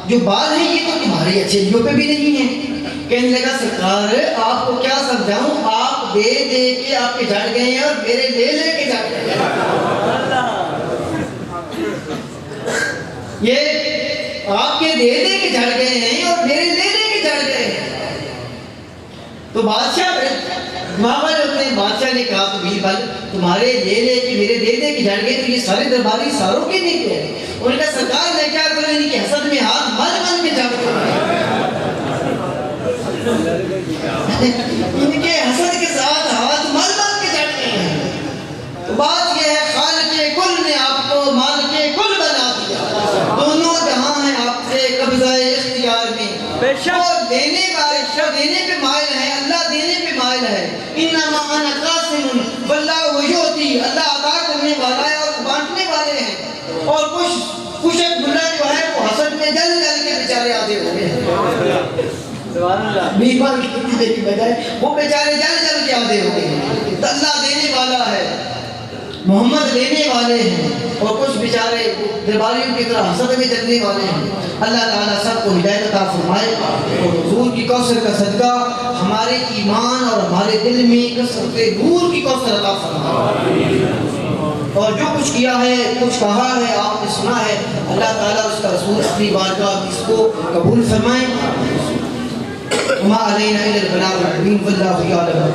جو بال ہیں یہ تو تمہاری ہتھیلیوں پہ بھی نہیں ہیں۔ کہنے لگا سرکار آپ کو کیا سمجھاؤں، آپ آپ دے دے کے آپ کے جھڑ گئے ہیں اور میرے لے لے کے جھڑ گئے ہیں۔ یہ آپ کے دے دے کے جھڑ گئے ہیں اور میرے لے لے کے جھڑ گئے ہیں۔ تو بادشاہ ماما جو اپنے بادشاہ نے کہا تو بیربل تمہارے لے لے کے میرے دے دے کے جھڑ گئے تو یہ سارے درباری ساروں کے نہیں تھے۔ ان کا سرکار نے کیا کرو ان کے حسد میں ہاتھ مل مل کے جھڑ گئے، ان کے حسد کے ساتھ ہاتھ مل مل کے جھڑ گئے ہیں۔ تو بات یہ ہے خالق کل نے آپ کو مالک کل بنا دیا، دونوں جہاں ہیں آپ سے قبضہ اختیار میں۔ وہ دینے والے دینے پہ مائل ہے، اللہ دینے پہ مائل ہے۔ انما انا قاسم واللہ یؤتی، اللہ عطا کرنے والا ہے اور بانٹنے والے ہیں۔ اور کچھ ملا جو ہے وہ حسد میں جل جل کے بیچارے آدھے ہو گئے ہیں، بیمار کی بجائے وہ بیچارے جل جل کے آدھے ہو گئے ہیں۔ تو اللہ دینے والا ہے، محمد لینے والے ہیں، اور کچھ بیچارے درباریوں کی طرح حسد میں جلنے والے ہیں۔ اللہ تعالیٰ سب کو ہدایت عطا فرمائے اور حضور کی کوثر کا صدقہ ہمارے ایمان اور ہمارے دل میں کثرت نور کی کوثر عطا فرمائے۔ اور جو کچھ کیا ہے، کچھ کہا ہے، آپ نے سنا ہے، اللہ تعالیٰ اس کا رسول اپنی بارگاہ میں اس کو قبول فرمائے۔ وما علینا الا البلاغ المبین واللہ یعلم۔